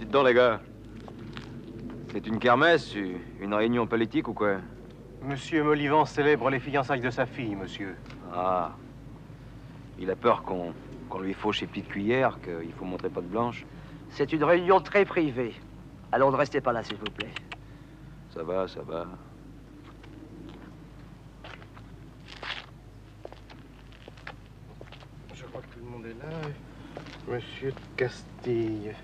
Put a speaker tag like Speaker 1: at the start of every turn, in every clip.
Speaker 1: Dites donc, les gars. C'est une kermesse, une réunion politique ou quoi?
Speaker 2: Monsieur Molivant célèbre les fiançailles de sa fille, monsieur.
Speaker 1: Ah. Il a peur qu'on lui fauche ses petites cuillères, qu'il faut montrer pas de blanche.
Speaker 3: C'est une réunion très privée. Alors ne restez pas là, s'il vous plaît.
Speaker 1: Ça va, ça va.
Speaker 2: Je crois que tout le monde est là. Monsieur de Castille.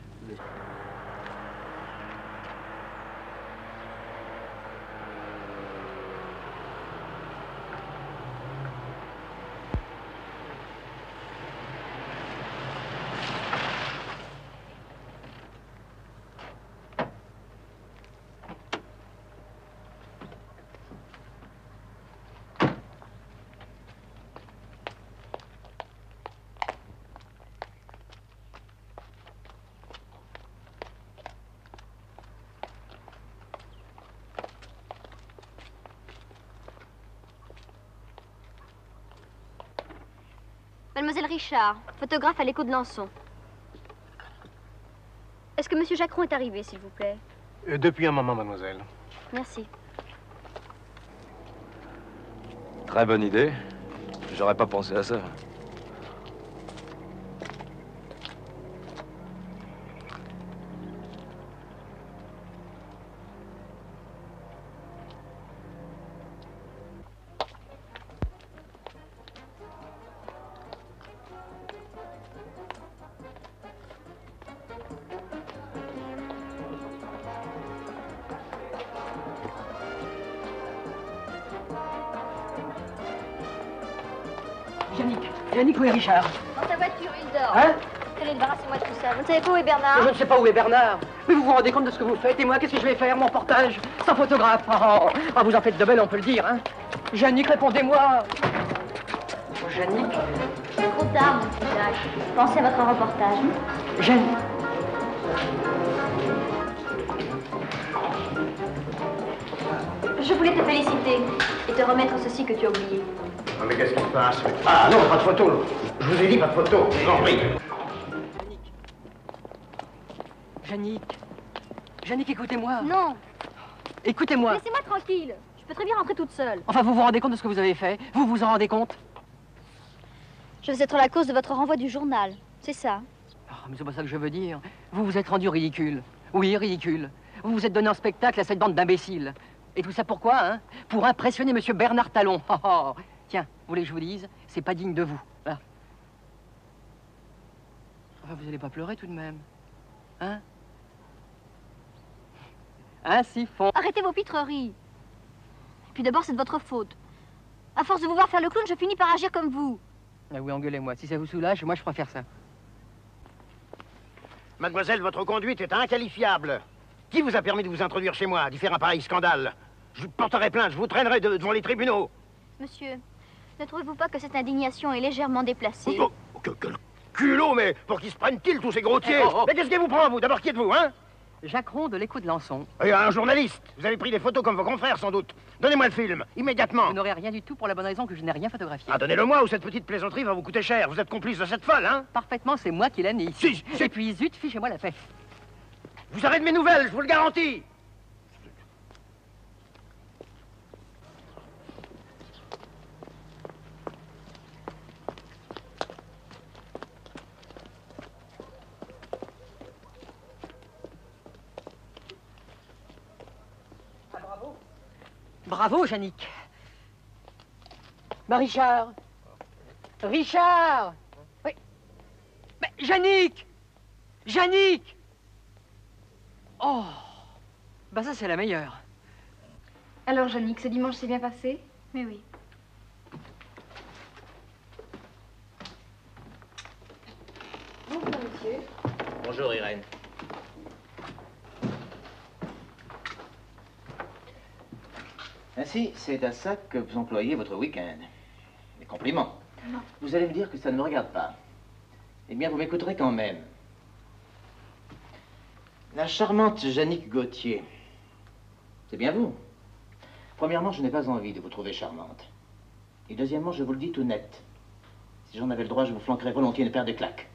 Speaker 4: Mademoiselle Richard, photographe à l'Écho de Lançon. Est-ce que Monsieur Jacron est arrivé, s'il vous plaît?
Speaker 2: Depuis un moment, mademoiselle.
Speaker 4: Merci.
Speaker 1: Très bonne idée. J'aurais pas pensé à ça.
Speaker 5: Yannick, où est Richard?
Speaker 4: Dans sa voiture, il dort.
Speaker 5: Hein?
Speaker 4: Allez, débarrassez-moi de tout ça. Vous ne savez pas où est Bernard?
Speaker 5: Je ne sais pas où est Bernard. Mais vous vous rendez compte de ce que vous faites? Et moi, qu'est-ce que je vais faire, mon portage? Sans photographe. Vous en faites de belles, on peut le dire, hein? Yannick, répondez-moi. Yannick?
Speaker 4: Trop tard, mon petit Jacques. Pensez à votre reportage.
Speaker 5: Yannick.
Speaker 4: Je voulais te féliciter et te remettre ceci que tu as oublié.
Speaker 6: Non, mais qu'est-ce qui se passe? Ah non, pas de photo. Je vous ai dit pas de photo. Non, oui.
Speaker 5: Yannick, écoutez-moi.
Speaker 4: Non.
Speaker 5: Écoutez-moi.
Speaker 4: Laissez-moi tranquille. Je peux très bien rentrer toute seule.
Speaker 5: Enfin, vous vous rendez compte de ce que vous avez fait? Vous vous en rendez compte?
Speaker 4: Je vais être la cause de votre renvoi du journal. C'est ça.
Speaker 5: Mais c'est pas ça que je veux dire. Vous vous êtes rendu ridicule. Oui, ridicule. Vous vous êtes donné un spectacle à cette bande d'imbéciles. Et tout ça pourquoi, hein? Pour impressionner Monsieur Bernard Talon. Tiens, vous voulez que je vous dise? C'est pas digne de vous. Là. Enfin, vous allez pas pleurer tout de même. Hein? Un siphon.
Speaker 4: Arrêtez vos pitreries. Et puis d'abord, c'est de votre faute. À force de vous voir faire le clown, je finis par agir comme vous.
Speaker 5: Ah oui, engueulez-moi. Si ça vous soulage, moi je préfère ça.
Speaker 6: Mademoiselle, votre conduite est inqualifiable. Qui vous a permis de vous introduire chez moi, d'y faire un pareil scandale? Je porterai plainte, je vous traînerai devant les tribunaux.
Speaker 4: Monsieur, ne trouvez-vous pas que cette indignation est légèrement déplacée?
Speaker 6: Quel culot, mais pour qui se prennent-ils tous ces gros tiers? Mais qu'est-ce qui vous prend, vous? D'abord, qui êtes-vous, hein?
Speaker 5: Jacron de l'Écho de Lançon.
Speaker 6: Et un journaliste. Vous avez pris des photos comme vos confrères, sans doute. Donnez-moi le film, immédiatement.
Speaker 5: Vous n'aurez rien du tout pour la bonne raison que je n'ai rien photographié.
Speaker 6: Ah, donnez-le-moi ou cette petite plaisanterie va vous coûter cher. Vous êtes complice de cette folle, hein?
Speaker 5: Parfaitement, c'est moi qui l'ai amené ici.
Speaker 6: Si.
Speaker 5: Et puis, zut, fichez-moi la paix.
Speaker 6: Vous aurez de mes nouvelles, je vous le garantis.
Speaker 5: Bravo, Yannick. Richard. Richard. Oui. Mais Yannick. Yannick. Oh. Bah ça, c'est la meilleure.
Speaker 7: Alors, Yannick, ce dimanche s'est bien passé?
Speaker 4: Mais oui.
Speaker 7: Bonjour, monsieur.
Speaker 8: Bonjour, Irène. Ainsi, c'est à ça que vous employez votre week-end. Des compliments.
Speaker 7: Non.
Speaker 8: Vous allez me dire que ça ne me regarde pas. Eh bien, vous m'écouterez quand même. La charmante Yannick Gauthier. C'est bien vous. Premièrement, je n'ai pas envie de vous trouver charmante. Et deuxièmement, je vous le dis tout net. Si j'en avais le droit, je vous flanquerais volontiers une paire de claques.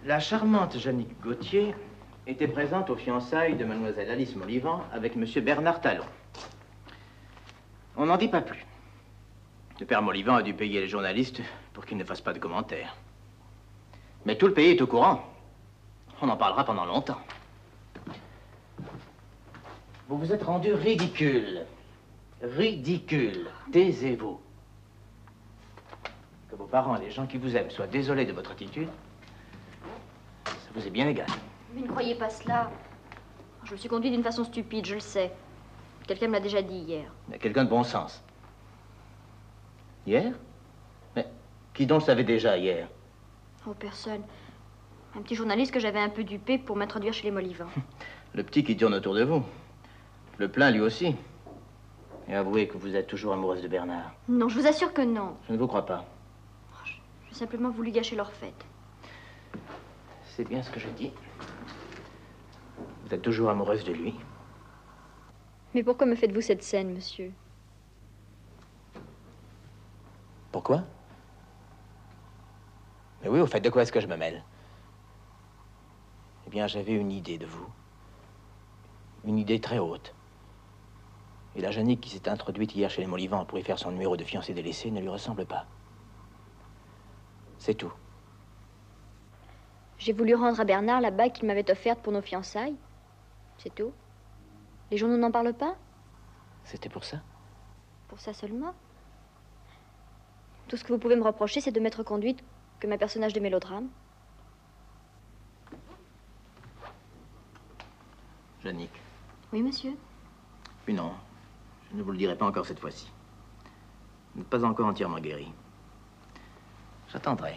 Speaker 8: La charmante Jannick Gauthier était présente aux fiançailles de mademoiselle Alice Molivant avec monsieur Bernard Talon. On n'en dit pas plus. Le père Molivant a dû payer les journalistes pour qu'ils ne fassent pas de commentaires. Mais tout le pays est au courant. On en parlera pendant longtemps. Vous vous êtes rendu ridicule. Ridicule. Taisez-vous. Que vos parents et les gens qui vous aiment soient désolés de votre attitude, ça vous est bien égal.
Speaker 4: Mais ne croyez pas cela. Je me suis conduite d'une façon stupide, je le sais. Quelqu'un me l'a déjà dit hier.
Speaker 8: Il y a quelqu'un de bon sens. Hier? Mais qui donc le savait déjà hier?
Speaker 4: Oh, personne. Un petit journaliste que j'avais un peu dupé pour m'introduire chez les Molivant.
Speaker 8: Le petit qui tourne autour de vous. Le plein lui aussi. Et avouez que vous êtes toujours amoureuse de Bernard.
Speaker 4: Non, je vous assure que non.
Speaker 8: Je ne vous crois pas.
Speaker 4: J'ai simplement voulu gâcher leur fête.
Speaker 8: C'est bien ce que je dis. Vous êtes toujours amoureuse de lui.
Speaker 4: Mais pourquoi me faites-vous cette scène, monsieur?
Speaker 8: Pourquoi? Mais oui, au fait, de quoi est-ce que je me mêle? Eh bien, j'avais une idée de vous. Une idée très haute. Et la Jannick qui s'est introduite hier chez les Molivant pour y faire son numéro de fiancée délaissée ne lui ressemble pas. C'est tout.
Speaker 4: J'ai voulu rendre à Bernard la bague qu'il m'avait offerte pour nos fiançailles. C'est tout. Les journaux n'en parlent pas?
Speaker 8: C'était pour ça?
Speaker 4: Pour ça seulement. Tout ce que vous pouvez me reprocher, c'est de m'être conduite comme un personnage de mélodrame.
Speaker 8: Jannick.
Speaker 4: Oui, monsieur.
Speaker 8: Puis non, je ne vous le dirai pas encore cette fois-ci. Vous n'êtes pas encore entièrement guéri. J'attendrai.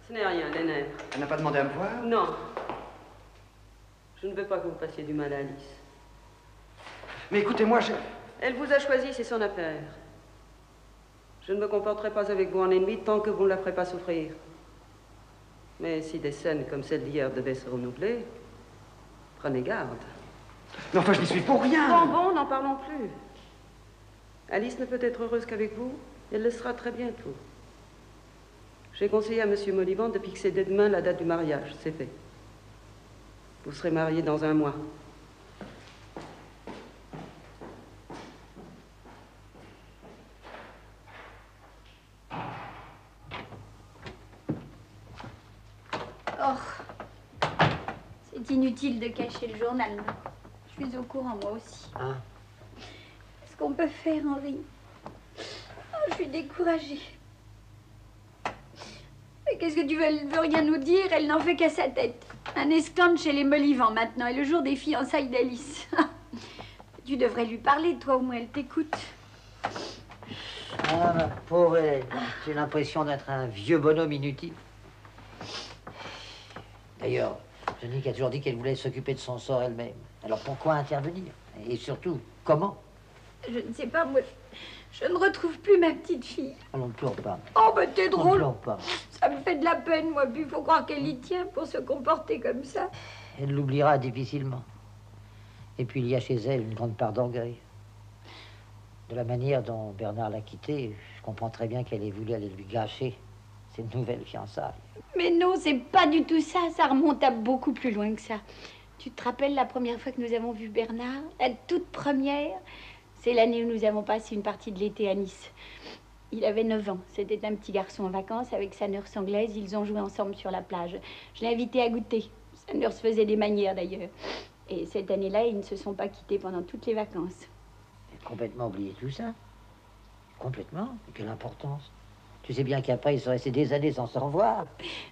Speaker 9: Ce n'est rien, les nerfs.
Speaker 6: Elle n'a pas demandé à me voir?
Speaker 9: Non. Je ne veux pas que vous fassiez du mal à Alice.
Speaker 6: Mais écoutez-moi,
Speaker 9: Elle vous a choisi, c'est son affaire. Je ne me comporterai pas avec vous en ennemi tant que vous ne la ferez pas souffrir. Mais si des scènes comme celle d'hier devaient se renouveler, prenez garde.
Speaker 6: Mais enfin, je n'y suis pour rien.
Speaker 9: Bon, n'en parlons plus. Alice ne peut être heureuse qu'avec vous. Elle le sera très bientôt. J'ai conseillé à Monsieur Molivant de fixer dès demain la date du mariage. C'est fait. Vous serez mariés dans un mois.
Speaker 10: Oh, c'est inutile de cacher le journal. Je suis au courant, moi aussi.
Speaker 3: Hein?
Speaker 10: Qu'est-ce qu'on peut faire, Henri? Oh, je suis découragée. Mais qu'est-ce que tu veux? Elle ne veut rien nous dire, elle n'en fait qu'à sa tête. Un esclandre chez les Molivant maintenant, et le jour des fiançailles d'Alice. Tu devrais lui parler, toi, au moins, elle t'écoute.
Speaker 3: Ah, ma pauvre Hélène, j'ai l'impression d'être un vieux bonhomme inutile. D'ailleurs, Jannick a toujours dit qu'elle voulait s'occuper de son sort elle-même. Alors pourquoi intervenir? Et surtout, comment?
Speaker 10: Je ne sais pas, moi, je ne retrouve plus ma petite fille.
Speaker 3: On ne pleure pas.
Speaker 10: Oh, ben t'es
Speaker 3: On ne
Speaker 10: drôle.
Speaker 3: pleure pas.
Speaker 10: Ça me fait de la peine, moi, puis il faut croire qu'elle y tient pour se comporter comme ça.
Speaker 3: Elle l'oubliera difficilement. Et puis il y a chez elle une grande part d'orgueil. De la manière dont Bernard l'a quittée, je comprends très bien qu'elle ait voulu aller lui gâcher ses nouvelles fiançailles.
Speaker 10: Mais non, c'est pas du tout ça. Ça remonte à beaucoup plus loin que ça. Tu te rappelles la première fois que nous avons vu Bernard? La toute première? C'est l'année où nous avons passé une partie de l'été à Nice. Il avait 9 ans. C'était un petit garçon en vacances avec sa nurse anglaise. Ils ont joué ensemble sur la plage. Je l'ai invité à goûter. Sa nurse faisait des manières d'ailleurs. Et cette année-là, ils ne se sont pas quittés pendant toutes les vacances.
Speaker 3: J'ai complètement oublié tout ça. Complètement. Et quelle importance. Tu sais bien qu'après, ils sont restés des années sans se revoir.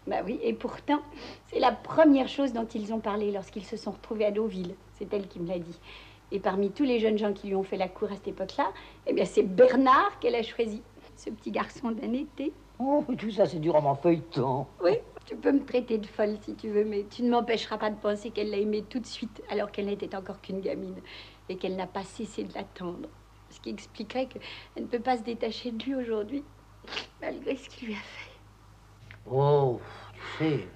Speaker 10: Bah oui, et pourtant, c'est la première chose dont ils ont parlé lorsqu'ils se sont retrouvés à Deauville. C'est elle qui me l'a dit. Et parmi tous les jeunes gens qui lui ont fait la cour à cette époque-là, eh bien, c'est Bernard qu'elle a choisi. Ce petit garçon d'un été.
Speaker 3: Oh, tout ça, c'est du roman feuilleton.
Speaker 10: Oui, Tu peux me traiter de folle si tu veux, mais tu ne m'empêcheras pas de penser qu'elle l'a aimé tout de suite, alors qu'elle n'était encore qu'une gamine, et qu'elle n'a pas cessé de l'attendre. Ce qui expliquerait qu'elle ne peut pas se détacher de lui aujourd'hui, malgré ce qu'il lui a fait.
Speaker 3: Oh, tu sais...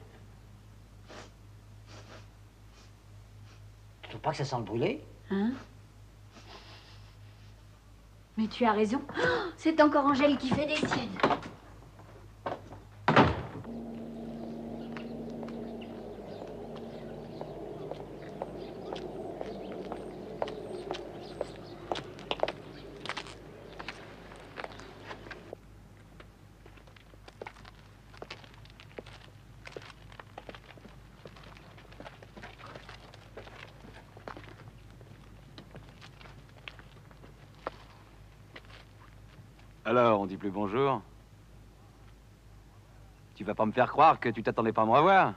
Speaker 3: Tu trouves pas que ça sent le brûlé?
Speaker 10: Hein? Mais tu as raison. Oh, c'est encore Angèle qui fait des siennes.
Speaker 1: Alors, on dit plus bonjour? Tu vas pas me faire croire que tu t'attendais pas à me revoir?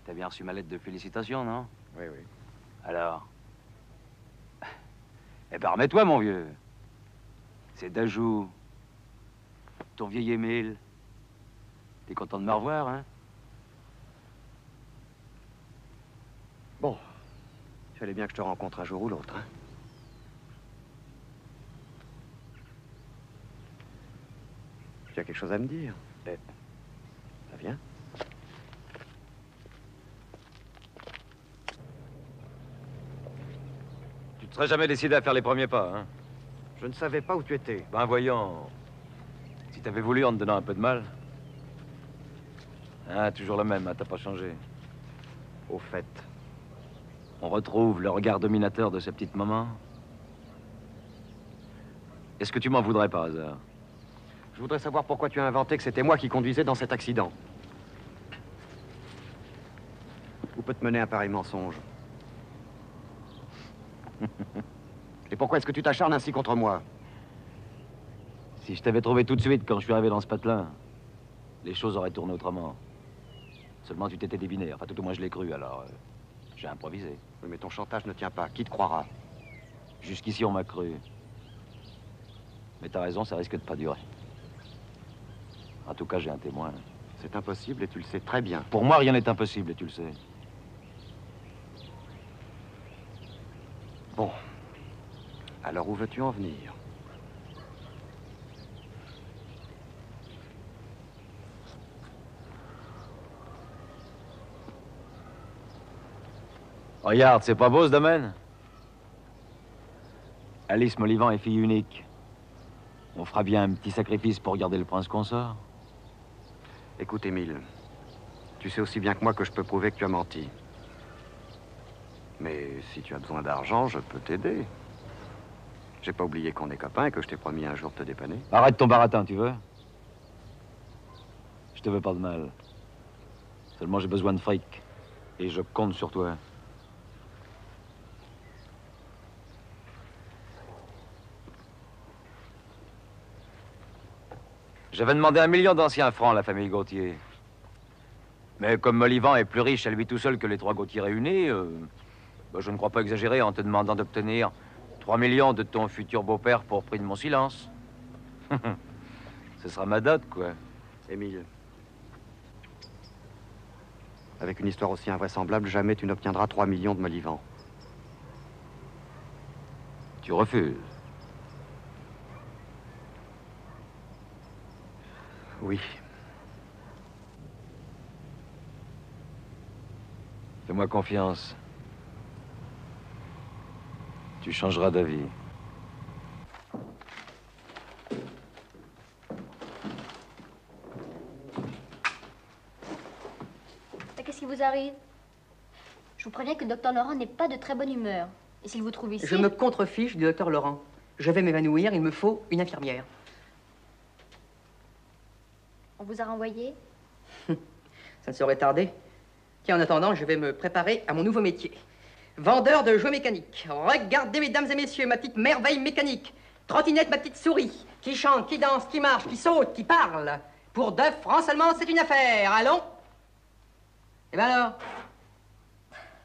Speaker 1: T'as bien reçu ma lettre de félicitations, non?
Speaker 2: Oui, oui.
Speaker 1: Alors? Eh ben, remets-toi, mon vieux. C'est Dajou. Ton vieil Émile. T'es content de me revoir, hein?
Speaker 6: Bon, il fallait bien que je te rencontre un jour ou l'autre, hein. Tu as quelque chose à me dire? Viens.
Speaker 1: Tu te serais jamais décidé à faire les premiers pas, hein?
Speaker 6: Je ne savais pas où tu étais.
Speaker 1: Ben, voyons. Si t'avais voulu en te donnant un peu de mal. Ah, toujours le même, hein, t'as pas changé.
Speaker 6: Au fait.
Speaker 1: On retrouve le regard dominateur de sa petite maman. Est-ce que tu m'en voudrais par hasard?
Speaker 6: Je voudrais savoir pourquoi tu as inventé que c'était moi qui conduisais dans cet accident. Où peut te mener un pareil mensonge? Et pourquoi est-ce que tu t'acharnes ainsi contre moi?
Speaker 1: Si je t'avais trouvé tout de suite quand je suis arrivé dans ce patelin, les choses auraient tourné autrement. Seulement tu t'étais débiné. Enfin, tout au moins je l'ai cru, alors j'ai improvisé.
Speaker 6: Oui, mais ton chantage ne tient pas. Qui te croira?
Speaker 1: Jusqu'ici, on m'a cru. Mais t'as raison, ça risque de pas durer. En tout cas, j'ai un témoin.
Speaker 6: C'est impossible et tu le sais très bien.
Speaker 1: Pour moi, rien n'est impossible et tu le sais.
Speaker 6: Bon. Alors où veux-tu en venir?
Speaker 1: Regarde, c'est pas beau ce domaine? Alice Molivant est fille unique. On fera bien un petit sacrifice pour garder le prince consort.
Speaker 6: Écoute, Émile, tu sais aussi bien que moi que je peux prouver que tu as menti. Mais si tu as besoin d'argent, je peux t'aider. J'ai pas oublié qu'on est copains et que je t'ai promis un jour de te dépanner.
Speaker 1: Arrête ton baratin, tu veux? Je te veux pas de mal. Seulement, j'ai besoin de fric. Et je compte sur toi. J'avais demandé 1 million d'anciens francs à la famille Gauthier. Mais comme Molivant est plus riche à lui tout seul que les 3 Gauthier réunis, je ne crois pas exagérer en te demandant d'obtenir 3 millions de ton futur beau-père pour prix de mon silence. Ce sera ma dot, quoi.
Speaker 6: Émile, avec une histoire aussi invraisemblable, jamais tu n'obtiendras 3 millions de Molivant.
Speaker 1: Tu refuses?
Speaker 6: Oui.
Speaker 1: Fais-moi confiance. Tu changeras d'avis.
Speaker 4: Qu'est-ce qui vous arrive? Je vous préviens que le docteur Laurent n'est pas de très bonne humeur. Et s'il vous trouve ici...
Speaker 5: Je me contrefiche du docteur Laurent. Je vais m'évanouir, il me faut une infirmière.
Speaker 4: On vous a renvoyé?
Speaker 5: Ça ne saurait tarder. Tiens, en attendant, je vais me préparer à mon nouveau métier. Vendeur de jouets mécaniques. Regardez, mesdames et messieurs, ma petite merveille mécanique. Trottinette, ma petite souris, qui chante, qui danse, qui marche, qui saute, qui parle. Pour 2 francs seulement, c'est une affaire. Allons? Eh ben alors?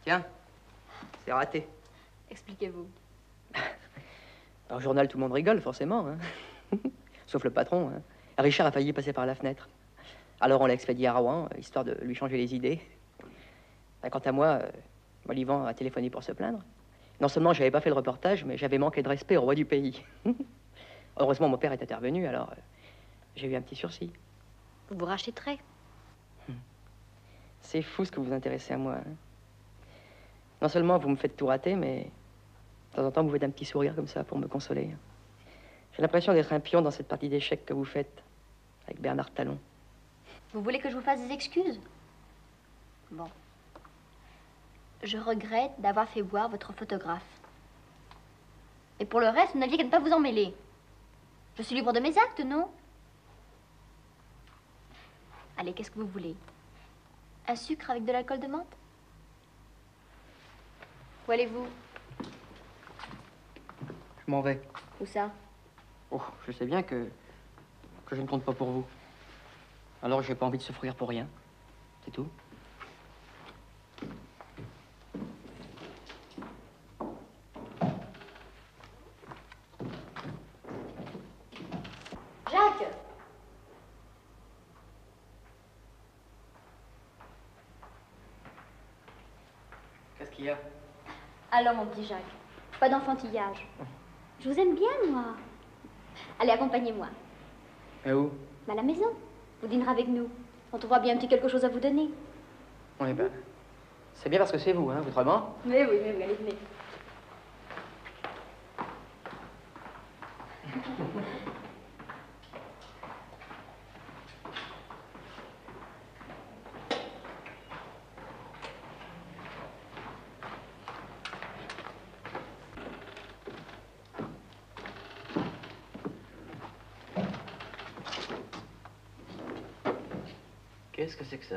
Speaker 5: Tiens, c'est raté.
Speaker 4: Expliquez-vous.
Speaker 5: Au journal, tout le monde rigole, forcément. Hein. Sauf le patron. Hein. Richard a failli passer par la fenêtre. Alors on l'a expédié à Rouen, histoire de lui changer les idées. Quant à moi, Molivant a téléphoné pour se plaindre. Non seulement j'avais pas fait le reportage, mais j'avais manqué de respect au roi du pays. Heureusement, mon père est intervenu, alors j'ai eu un petit sursis.
Speaker 4: Vous vous rachèterez.
Speaker 5: C'est fou ce que vous vous intéressez à moi. Hein. Non seulement vous me faites tout rater, mais de temps en temps vous faites un petit sourire comme ça pour me consoler. J'ai l'impression d'être un pion dans cette partie d'échecs que vous faites avec Bernard Talon.
Speaker 4: Vous voulez que je vous fasse des excuses? Bon. Je regrette d'avoir fait boire votre photographe. Et pour le reste, vous n'aviez qu'à ne pas vous en mêler. Je suis libre de mes actes, non? Allez, qu'est-ce que vous voulez? Un sucre avec de l'alcool de menthe? Où allez-vous?
Speaker 5: Je m'en vais.
Speaker 4: Où ça?
Speaker 5: Oh, je sais bien que je ne compte pas pour vous. Alors j'ai pas envie de souffrir pour rien. C'est tout.
Speaker 4: Jacques!
Speaker 5: Qu'est-ce qu'il y a?
Speaker 4: Alors, mon petit Jacques, pas d'enfantillage. Je vous aime bien, moi. Allez, accompagnez-moi.
Speaker 5: Et où?
Speaker 4: À la maison. Vous dînerez avec nous. On trouvera bien un petit quelque chose à vous donner.
Speaker 5: Oui, ben, c'est bien parce que c'est vous, hein, autrement.
Speaker 4: Mais oui, allez, venez.
Speaker 8: Qu'est-ce que c'est que ça?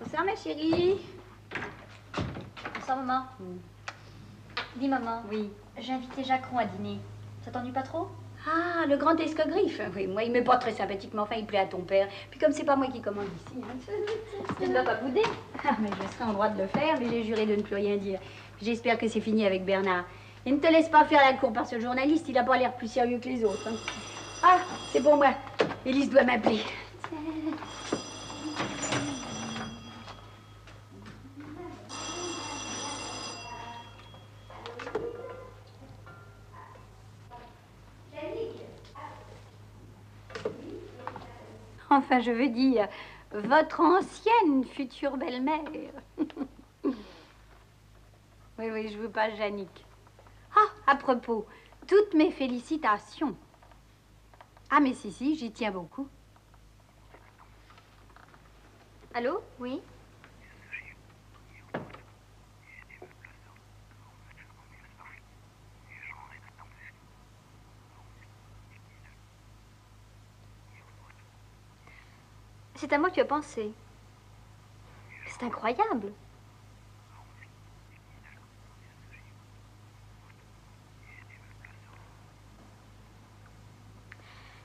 Speaker 10: Bonsoir, ma chérie.
Speaker 4: Bonsoir, maman. Dis, maman.
Speaker 10: Oui.
Speaker 4: J'ai invité Jacqueron à dîner. Ça t'ennuie pas trop?
Speaker 10: Ah, le grand escogriffe. Oui, moi, il m'est pas très sympathique, mais enfin, il plaît à ton père. Puis comme c'est pas moi qui commande ici, hein.
Speaker 4: Tu ne dois pas bouder.
Speaker 10: Ah, mais je serai en droit de le faire, mais j'ai juré de ne plus rien dire. J'espère que c'est fini avec Bernard. Et ne te laisse pas faire la cour par ce journaliste, il a pas l'air plus sérieux que les autres. Hein. Ah, c'est pour moi. Élise doit m'appeler. Enfin, je veux dire, votre ancienne future belle-mère. Oui, je vous passe Jannick. Ah, à propos, toutes mes félicitations. Ah, mais si, j'y tiens beaucoup.
Speaker 4: Allô? Oui? C'est à moi que tu as pensé. C'est incroyable.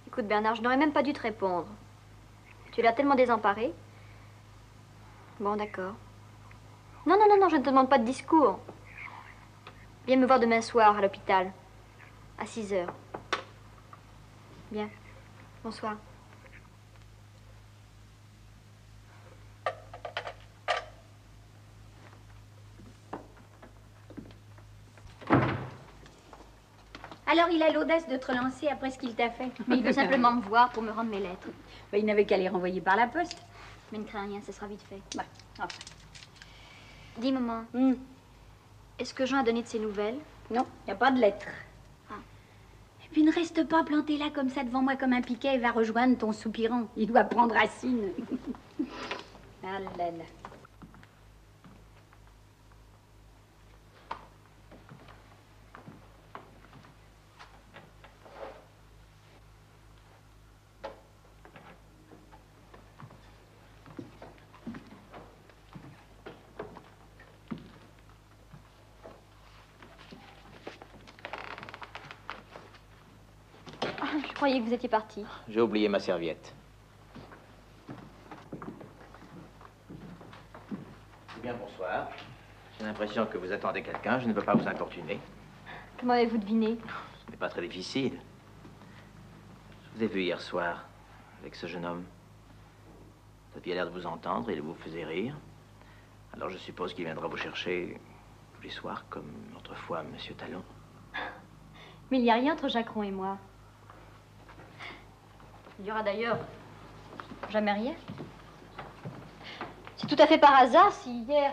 Speaker 4: Écoute, Bernard, je n'aurais même pas dû te répondre. Tu l'as tellement désemparé. Bon, d'accord. Non, je ne te demande pas de discours. Viens me voir demain soir à l'hôpital. À 6 heures. Bien. Bonsoir.
Speaker 10: Alors, il a l'audace de te relancer après ce qu'il t'a fait.
Speaker 4: Mais il veut simplement me voir pour me rendre mes lettres.
Speaker 10: Ben, il n'avait qu'à les renvoyer par la poste.
Speaker 4: Mais ne crains rien, ce sera vite fait.
Speaker 10: Ouais, enfin.
Speaker 4: Dis, maman, est-ce que Jean a donné de ses nouvelles?
Speaker 10: Non, il n'y a pas de lettre.
Speaker 4: Ah.
Speaker 10: Et puis, ne reste pas planté là comme ça devant moi comme un piquet et va rejoindre ton soupirant. Il doit prendre racine. Ah là là.
Speaker 4: croyais que vous étiez parti.
Speaker 8: J'ai oublié ma serviette. Eh bien, bonsoir. J'ai l'impression que vous attendez quelqu'un. Je ne peux pas vous importuner.
Speaker 4: Comment avez-vous deviné?
Speaker 8: Ce n'est pas très difficile. Je vous ai vu hier soir avec ce jeune homme. Vous aviez l'air de vous entendre et il vous faisait rire. Alors je suppose qu'il viendra vous chercher tous les soirs, comme autrefois, Monsieur Talon.
Speaker 4: Mais il n'y a rien entre Jacqueron et moi. Il y aura d'ailleurs jamais rien. C'est tout à fait par hasard si hier...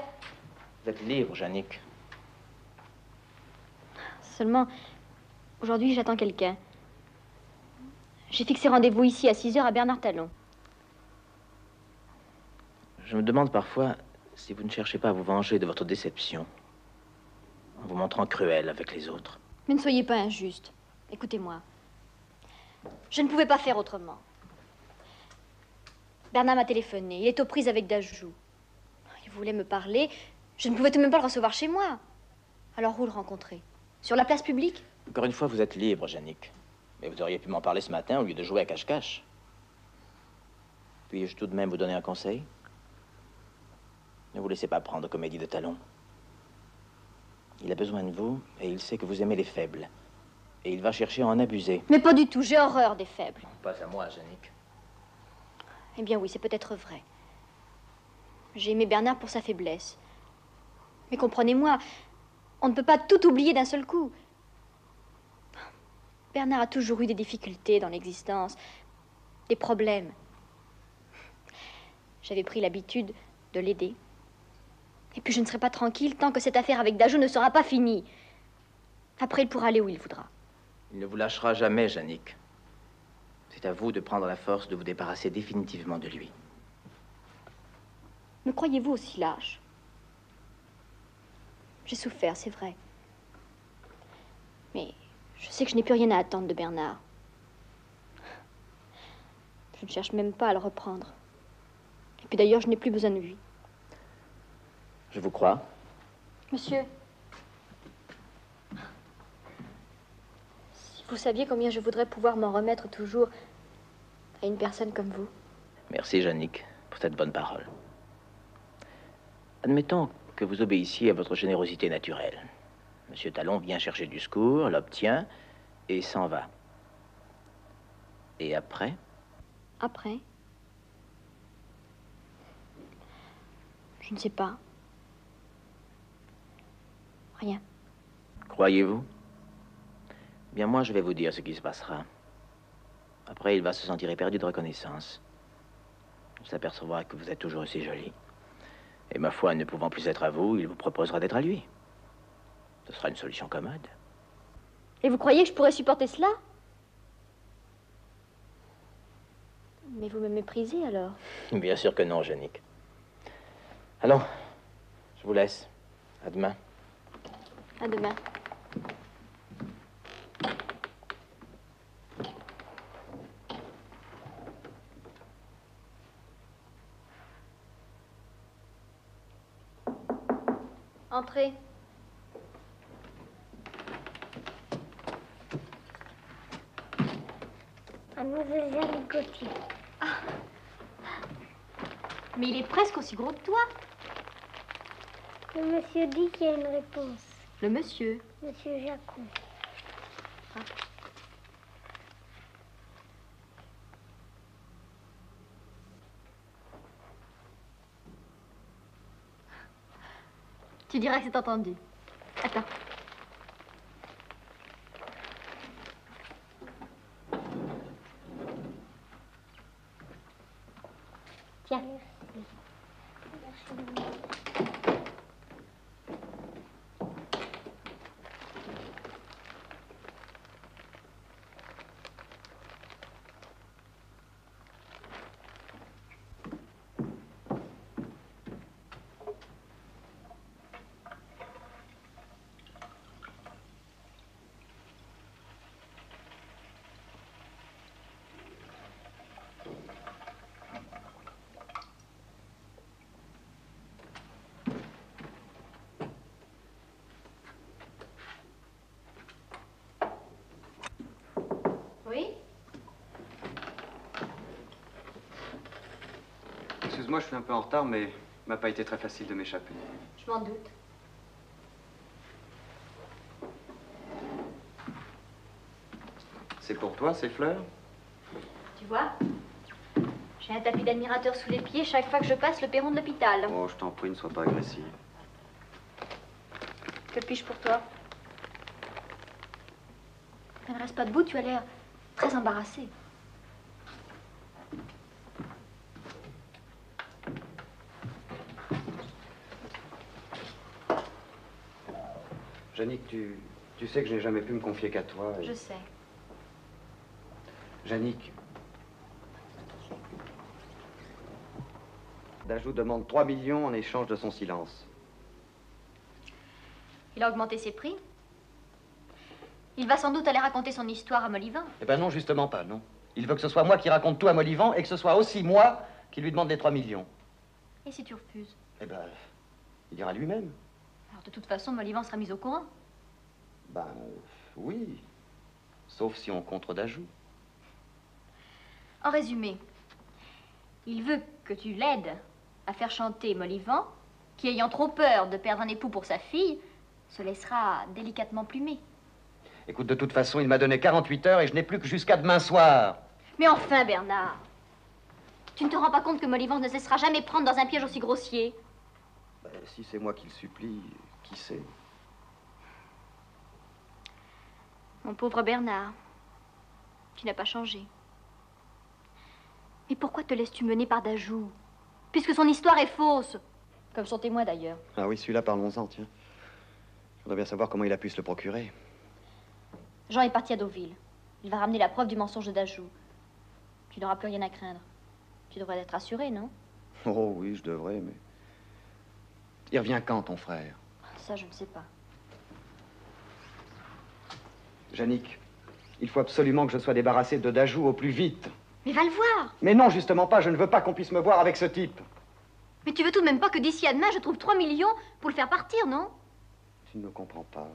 Speaker 8: Vous êtes libre, Jannick.
Speaker 4: Seulement, aujourd'hui, j'attends quelqu'un. J'ai fixé rendez-vous ici à 6 heures à Bernard Talon.
Speaker 8: Je me demande parfois si vous ne cherchez pas à vous venger de votre déception, en vous montrant cruel avec les autres.
Speaker 4: Mais ne soyez pas injuste. Écoutez-moi. Je ne pouvais pas faire autrement. Bernard m'a téléphoné. Il est aux prises avec Dajou. Il voulait me parler. Je ne pouvais tout de même pas le recevoir chez moi. Alors où le rencontrer? Sur la place publique?
Speaker 8: Encore une fois, vous êtes libre, Jannick. Mais vous auriez pu m'en parler ce matin au lieu de jouer à cache-cache. Puis-je tout de même vous donner un conseil? Ne vous laissez pas prendre comédie de Talon. Il a besoin de vous et il sait que vous aimez les faibles. Et il va chercher à en abuser.
Speaker 4: Mais pas du tout. J'ai horreur des faibles.
Speaker 8: Pas à moi, Jannick.
Speaker 4: Eh bien oui, c'est peut-être vrai. J'ai aimé Bernard pour sa faiblesse. Mais comprenez-moi, on ne peut pas tout oublier d'un seul coup. Bernard a toujours eu des difficultés dans l'existence, des problèmes. J'avais pris l'habitude de l'aider. Et puis je ne serai pas tranquille tant que cette affaire avec Dajou ne sera pas finie. Après, il pourra aller où il voudra.
Speaker 8: Il ne vous lâchera jamais, Jannick. C'est à vous de prendre la force de vous débarrasser définitivement de lui.
Speaker 4: Me croyez-vous aussi lâche? J'ai souffert, c'est vrai. Mais je sais que je n'ai plus rien à attendre de Bernard. Je ne cherche même pas à le reprendre. Et puis d'ailleurs, je n'ai plus besoin de lui.
Speaker 8: Je vous crois.
Speaker 4: Monsieur, si vous saviez combien je voudrais pouvoir m'en remettre toujours à une personne comme vous.
Speaker 8: Merci, Jannick, pour cette bonne parole. Admettons que vous obéissiez à votre générosité naturelle. Monsieur Talon vient chercher du secours, l'obtient et s'en va. Et après?
Speaker 4: Après? Je ne sais pas. Rien.
Speaker 8: Croyez-vous? Bien, moi, je vais vous dire ce qui se passera. Après, il va se sentir éperdu de reconnaissance. Il s'apercevra que vous êtes toujours aussi jolie. Et ma foi, ne pouvant plus être à vous, il vous proposera d'être à lui. Ce sera une solution commode.
Speaker 4: Et vous croyez que je pourrais supporter cela? Mais vous me méprisez alors?
Speaker 8: Bien sûr que non, Jannick. Allons, je vous laisse. À demain.
Speaker 4: À demain. Entrez.
Speaker 11: Mademoiselle Jannick Gauthier.
Speaker 4: Ah. Mais il est presque aussi gros que toi.
Speaker 11: Le monsieur dit qu'il y a une réponse.
Speaker 4: Le monsieur?
Speaker 11: Monsieur Jacquon.
Speaker 4: Ah. Tu diras que c'est entendu. Attends.
Speaker 11: Tiens.
Speaker 12: Excuse-moi, je suis un peu en retard, mais il m'a pas été très facile de m'échapper.
Speaker 4: Je m'en doute.
Speaker 12: C'est pour toi, ces fleurs?
Speaker 4: Tu vois, j'ai un tapis d'admirateur sous les pieds chaque fois que je passe le perron de l'hôpital.
Speaker 12: Oh, je t'en prie, ne sois pas agressive.
Speaker 4: Que puis-je pour toi? Ne reste pas debout, tu as l'air très embarrassé.
Speaker 12: Jannick, tu sais que je n'ai jamais pu me confier qu'à toi.
Speaker 4: Je sais.
Speaker 12: Jannick, Dajou demande 3 millions en échange de son silence.
Speaker 4: Il a augmenté ses prix. Il va sans doute aller raconter son histoire à Molivin.
Speaker 12: Eh ben non, justement pas, non. Il veut que ce soit moi qui raconte tout à Molivant et que ce soit aussi moi qui lui demande les 3 millions.
Speaker 4: Et si tu refuses?
Speaker 12: Eh ben, il ira lui-même.
Speaker 4: Alors de toute façon, Molivin sera mis au courant.
Speaker 12: Ben, oui. Sauf si on contre Dajou.
Speaker 4: En résumé, il veut que tu l'aides à faire chanter Molivant, qui, ayant trop peur de perdre un époux pour sa fille, se laissera délicatement plumer.
Speaker 12: Écoute, de toute façon, il m'a donné 48 heures et je n'ai plus que jusqu'à demain soir.
Speaker 4: Mais enfin, Bernard, tu ne te rends pas compte que Molivant ne cessera jamais de prendre dans un piège aussi grossier?
Speaker 12: Ben, si c'est moi qui le supplie, qui sait?
Speaker 4: Mon pauvre Bernard, tu n'as pas changé. Mais pourquoi te laisses-tu mener par Dajou? Puisque son histoire est fausse. Comme son témoin, d'ailleurs.
Speaker 12: Ah oui, celui-là, parlons-en, tiens. Je voudrais bien savoir comment il a pu se le procurer.
Speaker 4: Jean est parti à Deauville. Il va ramener la preuve du mensonge de Dajou. Tu n'auras plus rien à craindre. Tu devrais être rassuré, non?
Speaker 12: Oh oui, je devrais, mais... Il revient quand, ton frère?
Speaker 4: Ça, je ne sais pas.
Speaker 12: Jannick, il faut absolument que je sois débarrassé de Dajou au plus vite.
Speaker 4: Mais va le voir.
Speaker 12: Mais non, justement pas, je ne veux pas qu'on puisse me voir avec ce type.
Speaker 4: Mais tu veux tout de même pas que d'ici à demain, je trouve 3 millions pour le faire partir, non?
Speaker 12: Tu ne me comprends pas.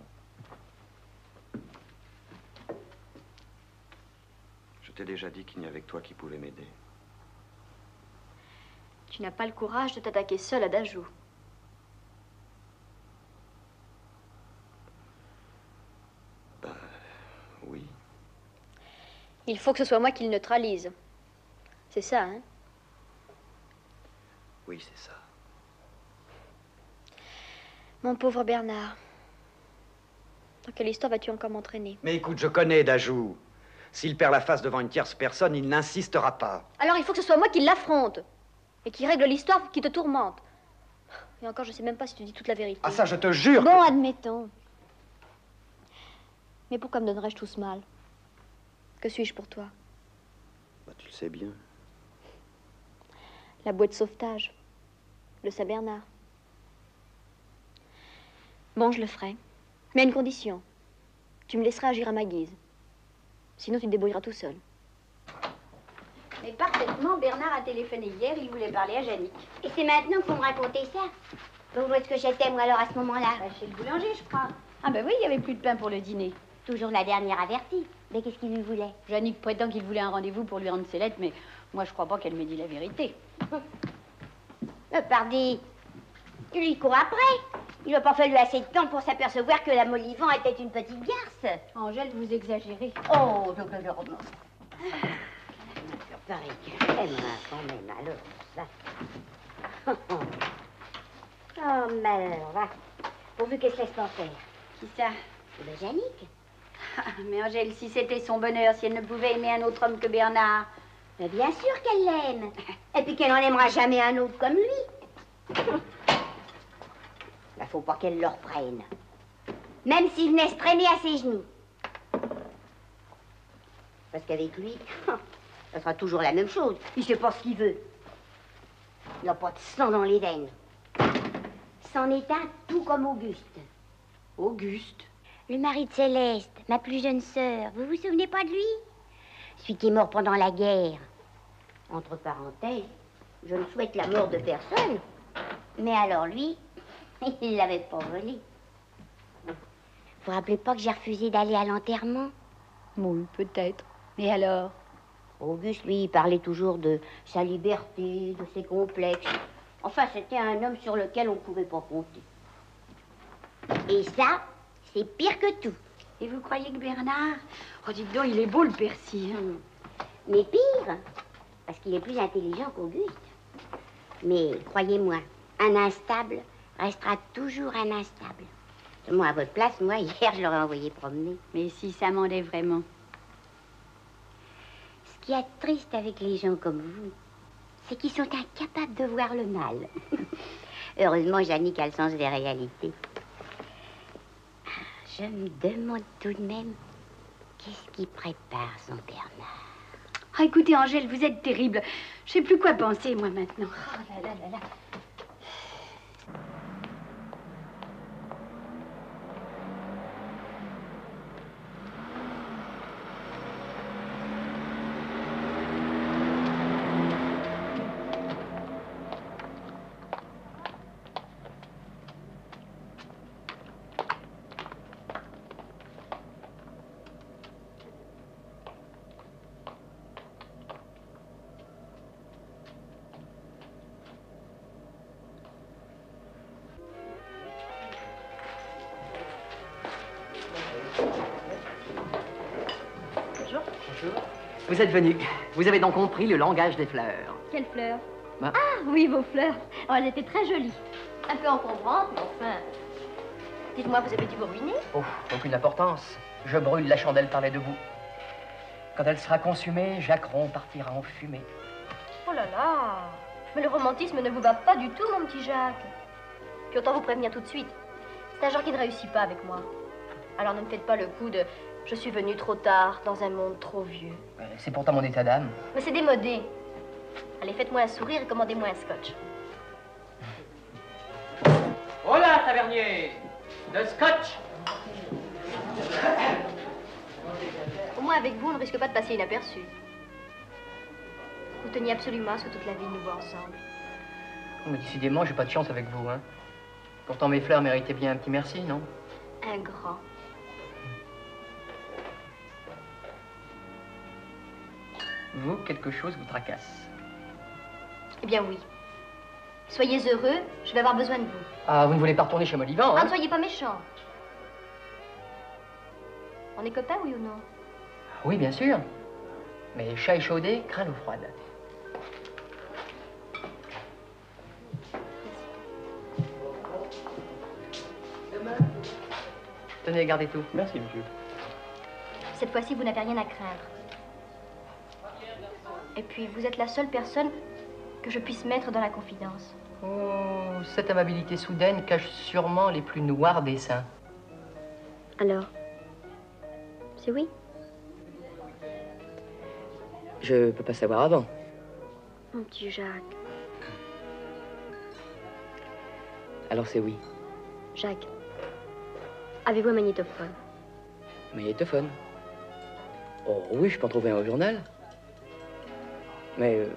Speaker 12: Je t'ai déjà dit qu'il n'y avait que toi qui pouvais m'aider.
Speaker 4: Tu n'as pas le courage de t'attaquer seul à Dajou.
Speaker 12: Oui.
Speaker 4: Il faut que ce soit moi qui le neutralise. C'est ça, hein?
Speaker 12: Oui, c'est ça.
Speaker 4: Mon pauvre Bernard. Dans quelle histoire vas-tu encore m'entraîner?
Speaker 12: Mais écoute, je connais Dajou. S'il perd la face devant une tierce personne, il n'insistera pas.
Speaker 4: Alors il faut que ce soit moi qui l'affronte. Et qui règle l'histoire qui te tourmente. Et encore, je sais même pas si tu dis toute la vérité.
Speaker 12: Ah ça, je te jure.
Speaker 4: Bon, admettons. Mais pourquoi me donnerais-je tout ce mal? Que suis-je pour toi?
Speaker 12: Bah, tu le sais bien.
Speaker 4: La bouée de sauvetage. Le Saint-Bernard. Bon, je le ferai. Mais à une condition. Tu me laisseras agir à ma guise. Sinon, tu te débrouilleras tout seul.
Speaker 10: Mais parfaitement, Bernard a téléphoné hier, il voulait parler à Jannick. Et c'est maintenant qu'il faut me raconter ça. Donc, où est-ce que j'étais, moi, alors, à ce moment-là?
Speaker 7: Chez le boulanger, je crois.
Speaker 10: Ah ben oui, il n'y avait plus de pain pour le dîner. Toujours la dernière avertie. Mais qu'est-ce qu'il lui voulait?
Speaker 7: Jannick prétend qu'il voulait un rendez-vous pour lui rendre ses lettres, mais moi, je crois pas qu'elle m'ait dit la vérité.
Speaker 10: Pardi, tu lui cours après. Il n'a pas fallu assez de temps pour s'apercevoir que la Molivant était une petite garce.
Speaker 7: Angèle, vous exagérez.
Speaker 10: Oh, donc je remonte. Pareil, elle m'a quand même alors, ça. Oh, malheur, va. Pourvu qu'elle se laisse pas faire.
Speaker 7: Qui ça?
Speaker 10: C'est le Jannick.
Speaker 7: Ah, mais Angèle, si c'était son bonheur, si elle ne pouvait aimer un autre homme que Bernard.
Speaker 10: Mais bien sûr qu'elle l'aime. Et puis qu'elle n'en aimera jamais un autre comme lui. Il faut pas qu'elle le reprenne. Même s'il venait se traîner à ses genoux. Parce qu'avec lui, ça sera toujours la même chose. Il sait pas ce qu'il veut. Il n'a pas de sang dans les veines. C'en est un tout comme Auguste.
Speaker 7: Auguste?
Speaker 10: Le mari de Céleste, ma plus jeune sœur. Vous vous souvenez pas de lui? Celui qui est mort pendant la guerre. Entre parenthèses, je ne souhaite la mort de personne. Mais alors lui, il l'avait pas volé. Vous vous rappelez pas que j'ai refusé d'aller à l'enterrement?
Speaker 7: Oui, peut-être. Mais alors? Auguste, lui, il parlait toujours de sa liberté, de ses complexes. Enfin, c'était un homme sur lequel on ne pouvait pas compter. Et ça, c'est pire que tout.
Speaker 10: Et vous croyez que Bernard... Oh, dites donc, il est beau, le Percy.
Speaker 7: Mais pire, parce qu'il est plus intelligent qu'Auguste. Mais croyez-moi, un instable restera toujours un instable. Moi, à votre place, moi, hier, je l'aurais envoyé promener.
Speaker 10: Mais si ça m'en est vraiment.
Speaker 7: Ce qui est triste avec les gens comme vous, c'est qu'ils sont incapables de voir le mal. Heureusement, Jannick a le sens des réalités. Je me demande tout de même qu'est-ce qui prépare son Bernard.
Speaker 10: Ah, écoutez, Angèle, vous êtes terrible. Je sais plus quoi penser, moi, maintenant. Oh là là là là.
Speaker 5: Vous êtes venu. Vous avez donc compris le langage des fleurs.
Speaker 4: Quelles fleurs?
Speaker 5: Bah.
Speaker 4: Ah oui, vos fleurs. Oh, elles étaient très jolies. Un peu encombrantes, mais enfin... Dites-moi, vous avez dû vous ruiner?
Speaker 5: Oh, aucune importance. Je brûle la chandelle par les deux bouts. Quand elle sera consumée, Jacques Ron partira en fumée.
Speaker 4: Oh là là. Mais le romantisme ne vous va pas du tout, mon petit Jacques. Puis autant vous prévenir tout de suite. C'est un genre qui ne réussit pas avec moi. Alors ne me faites pas le coup de... Je suis venue trop tard, dans un monde trop vieux.
Speaker 5: C'est pourtant mon état d'âme.
Speaker 4: Mais c'est démodé. Allez, faites-moi un sourire et commandez-moi un scotch.
Speaker 5: Oh là, tavernier! Le scotch!
Speaker 4: Au moins, avec vous, on ne risque pas de passer inaperçu. Vous teniez absolument à ce que toute la ville nous voit ensemble.
Speaker 5: Mais décidément, j'ai pas de chance avec vous, hein. Pourtant, mes fleurs méritaient bien un petit merci, non?
Speaker 4: Un grand.
Speaker 5: Vous, quelque chose vous tracasse.
Speaker 4: Eh bien oui. Soyez heureux, je vais avoir besoin de vous.
Speaker 5: Ah, vous ne voulez pas retourner chez Molivant, hein?
Speaker 4: Ah, ne soyez pas méchants. On est copains, oui ou non?
Speaker 5: Oui, bien sûr. Mais chat échaudé craint l'eau froide. Tenez, gardez tout.
Speaker 12: Merci, monsieur.
Speaker 4: Cette fois-ci, vous n'avez rien à craindre. Et puis, vous êtes la seule personne que je puisse mettre dans la confidence.
Speaker 5: Oh, cette amabilité soudaine cache sûrement les plus noirs desseins.
Speaker 4: Alors? C'est oui?
Speaker 5: Je peux pas savoir avant.
Speaker 4: Mon petit Jacques.
Speaker 5: Alors c'est oui.
Speaker 4: Jacques, avez-vous un magnétophone?
Speaker 5: Magnétophone? Oh oui, je peux en trouver un au journal. Mais...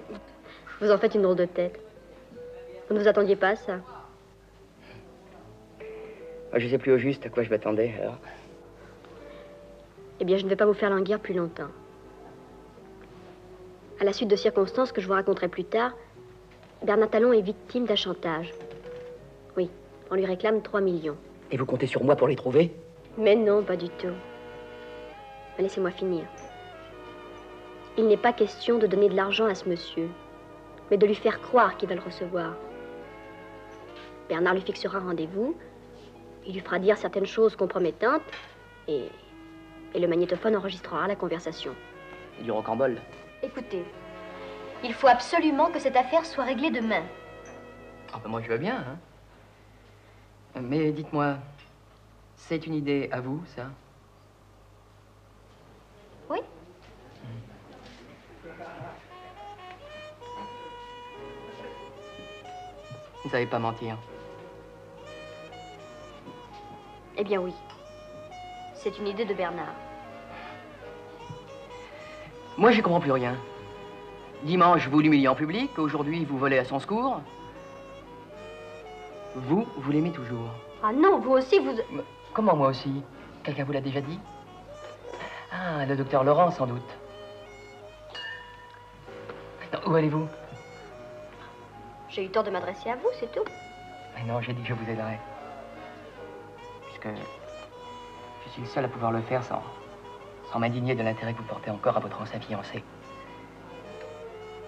Speaker 4: Vous en faites une drôle de tête. Vous ne vous attendiez pas à ça?
Speaker 5: Je sais plus au juste à quoi je m'attendais, alors.
Speaker 4: Eh bien, je ne vais pas vous faire languir plus longtemps. À la suite de circonstances que je vous raconterai plus tard, Bernard Talon est victime d'un chantage. Oui, on lui réclame 3 millions.
Speaker 5: Et vous comptez sur moi pour les trouver?
Speaker 4: Mais non, pas du tout. Mais laissez-moi finir. Il n'est pas question de donner de l'argent à ce monsieur, mais de lui faire croire qu'il va le recevoir. Bernard lui fixera rendez-vous, il lui fera dire certaines choses compromettantes, et le magnétophone enregistrera la conversation.
Speaker 5: Et du rocambole.
Speaker 4: Écoutez, il faut absolument que cette affaire soit réglée demain.
Speaker 5: Ah ben moi je veux bien, hein. Mais dites-moi, c'est une idée à vous, ça?
Speaker 4: Oui.
Speaker 5: Vous savez pas mentir.
Speaker 4: Eh bien oui. C'est une idée de Bernard.
Speaker 5: Moi, j'y comprends plus rien. Dimanche, vous l'humiliez en public. Aujourd'hui, vous volez à son secours. Vous l'aimez toujours.
Speaker 4: Ah non, vous aussi, vous...
Speaker 5: Mais comment moi aussi? Quelqu'un vous l'a déjà dit? Ah, le docteur Laurent, sans doute. Non, où allez-vous?
Speaker 4: J'ai eu tort de m'adresser à vous, c'est tout.
Speaker 5: Mais non, j'ai dit que je vous aiderais. Puisque je suis le seul à pouvoir le faire sans m'indigner de l'intérêt que vous portez encore à votre ancien fiancé.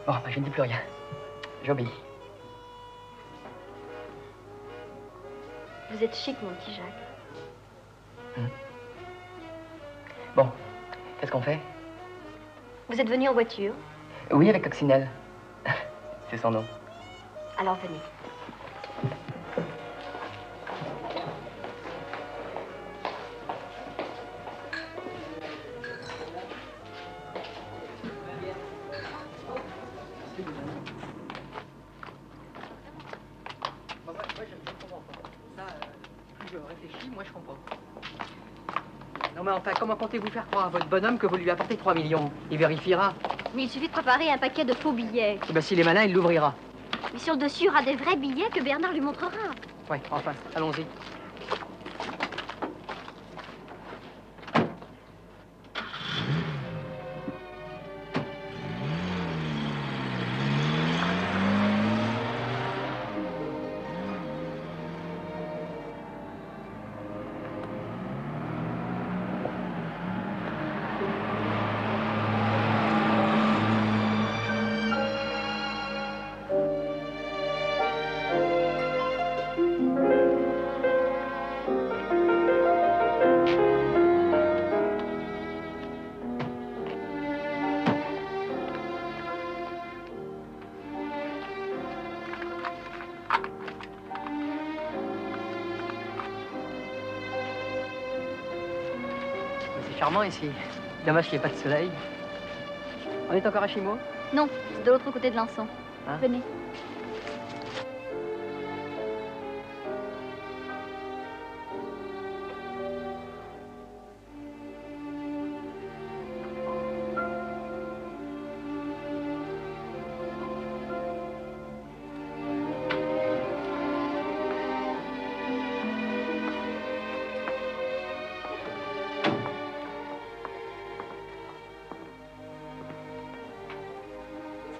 Speaker 5: Bon, bah, je ne dis plus rien. J'obéis.
Speaker 4: Vous êtes chic, mon petit Jacques.
Speaker 5: Bon, qu'est-ce qu'on fait?
Speaker 4: Vous êtes venu en voiture?
Speaker 5: Oui, avec Coccinelle. C'est son nom.
Speaker 4: Alors venez.
Speaker 5: Je réfléchis, moi je comprends. Non mais enfin, comment comptez-vous faire croire à votre bonhomme que vous lui apportez 3 millions? Il vérifiera.
Speaker 4: Mais il suffit de préparer un paquet de faux billets.
Speaker 5: Eh ben, s'il est malin, il l'ouvrira.
Speaker 4: Mais sur le dessus, il y aura des vrais billets que Bernard lui montrera.
Speaker 5: Oui, enfin, allons-y. Charmant ici. Dommage qu'il n'y ait pas de soleil. On est encore à Chimo?
Speaker 4: Non, c'est de l'autre côté de l'Anson.
Speaker 5: Hein?
Speaker 4: Venez.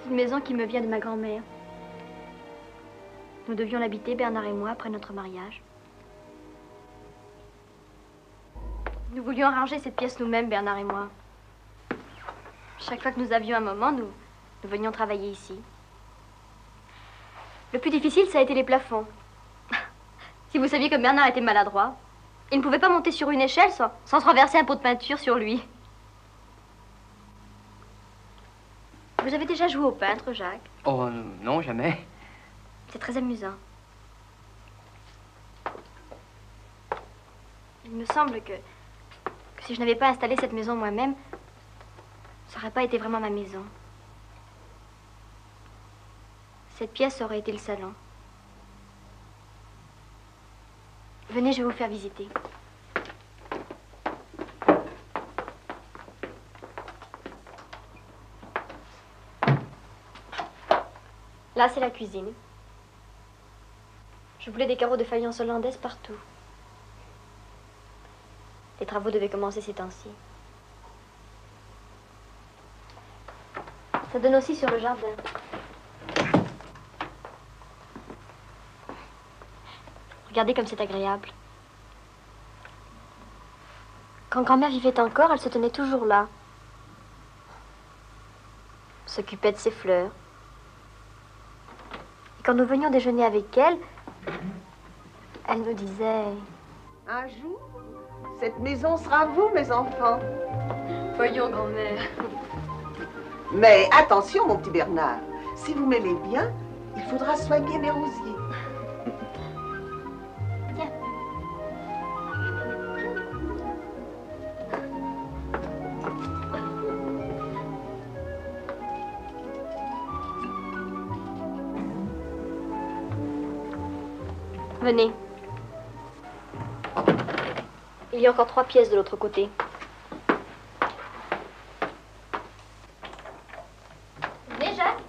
Speaker 4: Une maison qui me vient de ma grand-mère. Nous devions l'habiter, Bernard et moi, après notre mariage. Nous voulions arranger cette pièce nous-mêmes, Bernard et moi. Chaque fois que nous avions un moment, nous venions travailler ici. Le plus difficile, ça a été les plafonds. Si vous saviez que Bernard était maladroit, il ne pouvait pas monter sur une échelle sans se renverser un pot de peinture sur lui. Vous avez déjà joué au peintre, Jacques?
Speaker 5: Oh, non, jamais.
Speaker 4: C'est très amusant. Il me semble que si je n'avais pas installé cette maison moi-même, ça n'aurait pas été vraiment ma maison. Cette pièce aurait été le salon. Venez, je vais vous faire visiter. Là, c'est la cuisine. Je voulais des carreaux de faïence hollandaise partout. Les travaux devaient commencer ces temps-ci. Ça donne aussi sur le jardin. Regardez comme c'est agréable. Quand grand-mère vivait encore, elle se tenait toujours là. S'occupait de ses fleurs. Et quand nous venions déjeuner avec elle, elle nous disait...
Speaker 13: Un jour, cette maison sera vous, mes enfants.
Speaker 4: Voyons, grand-mère.
Speaker 13: Mais attention, mon petit Bernard. Si vous m'aimez bien, il faudra soigner mes rosiers.
Speaker 4: Tiens. Venez. Il y a encore 3 pièces de l'autre côté. Venez, Jacques.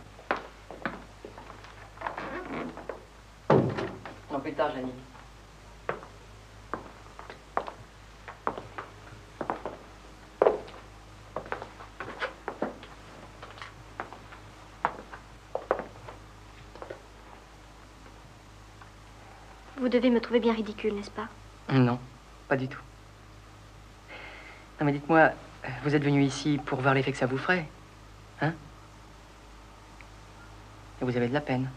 Speaker 5: Non, plus tard, Janie.
Speaker 4: Vous devez me trouver bien ridicule, n'est-ce pas?
Speaker 5: Non, pas du tout. Non mais dites-moi, vous êtes venu ici pour voir l'effet que ça vous ferait, hein? Et vous avez de la peine.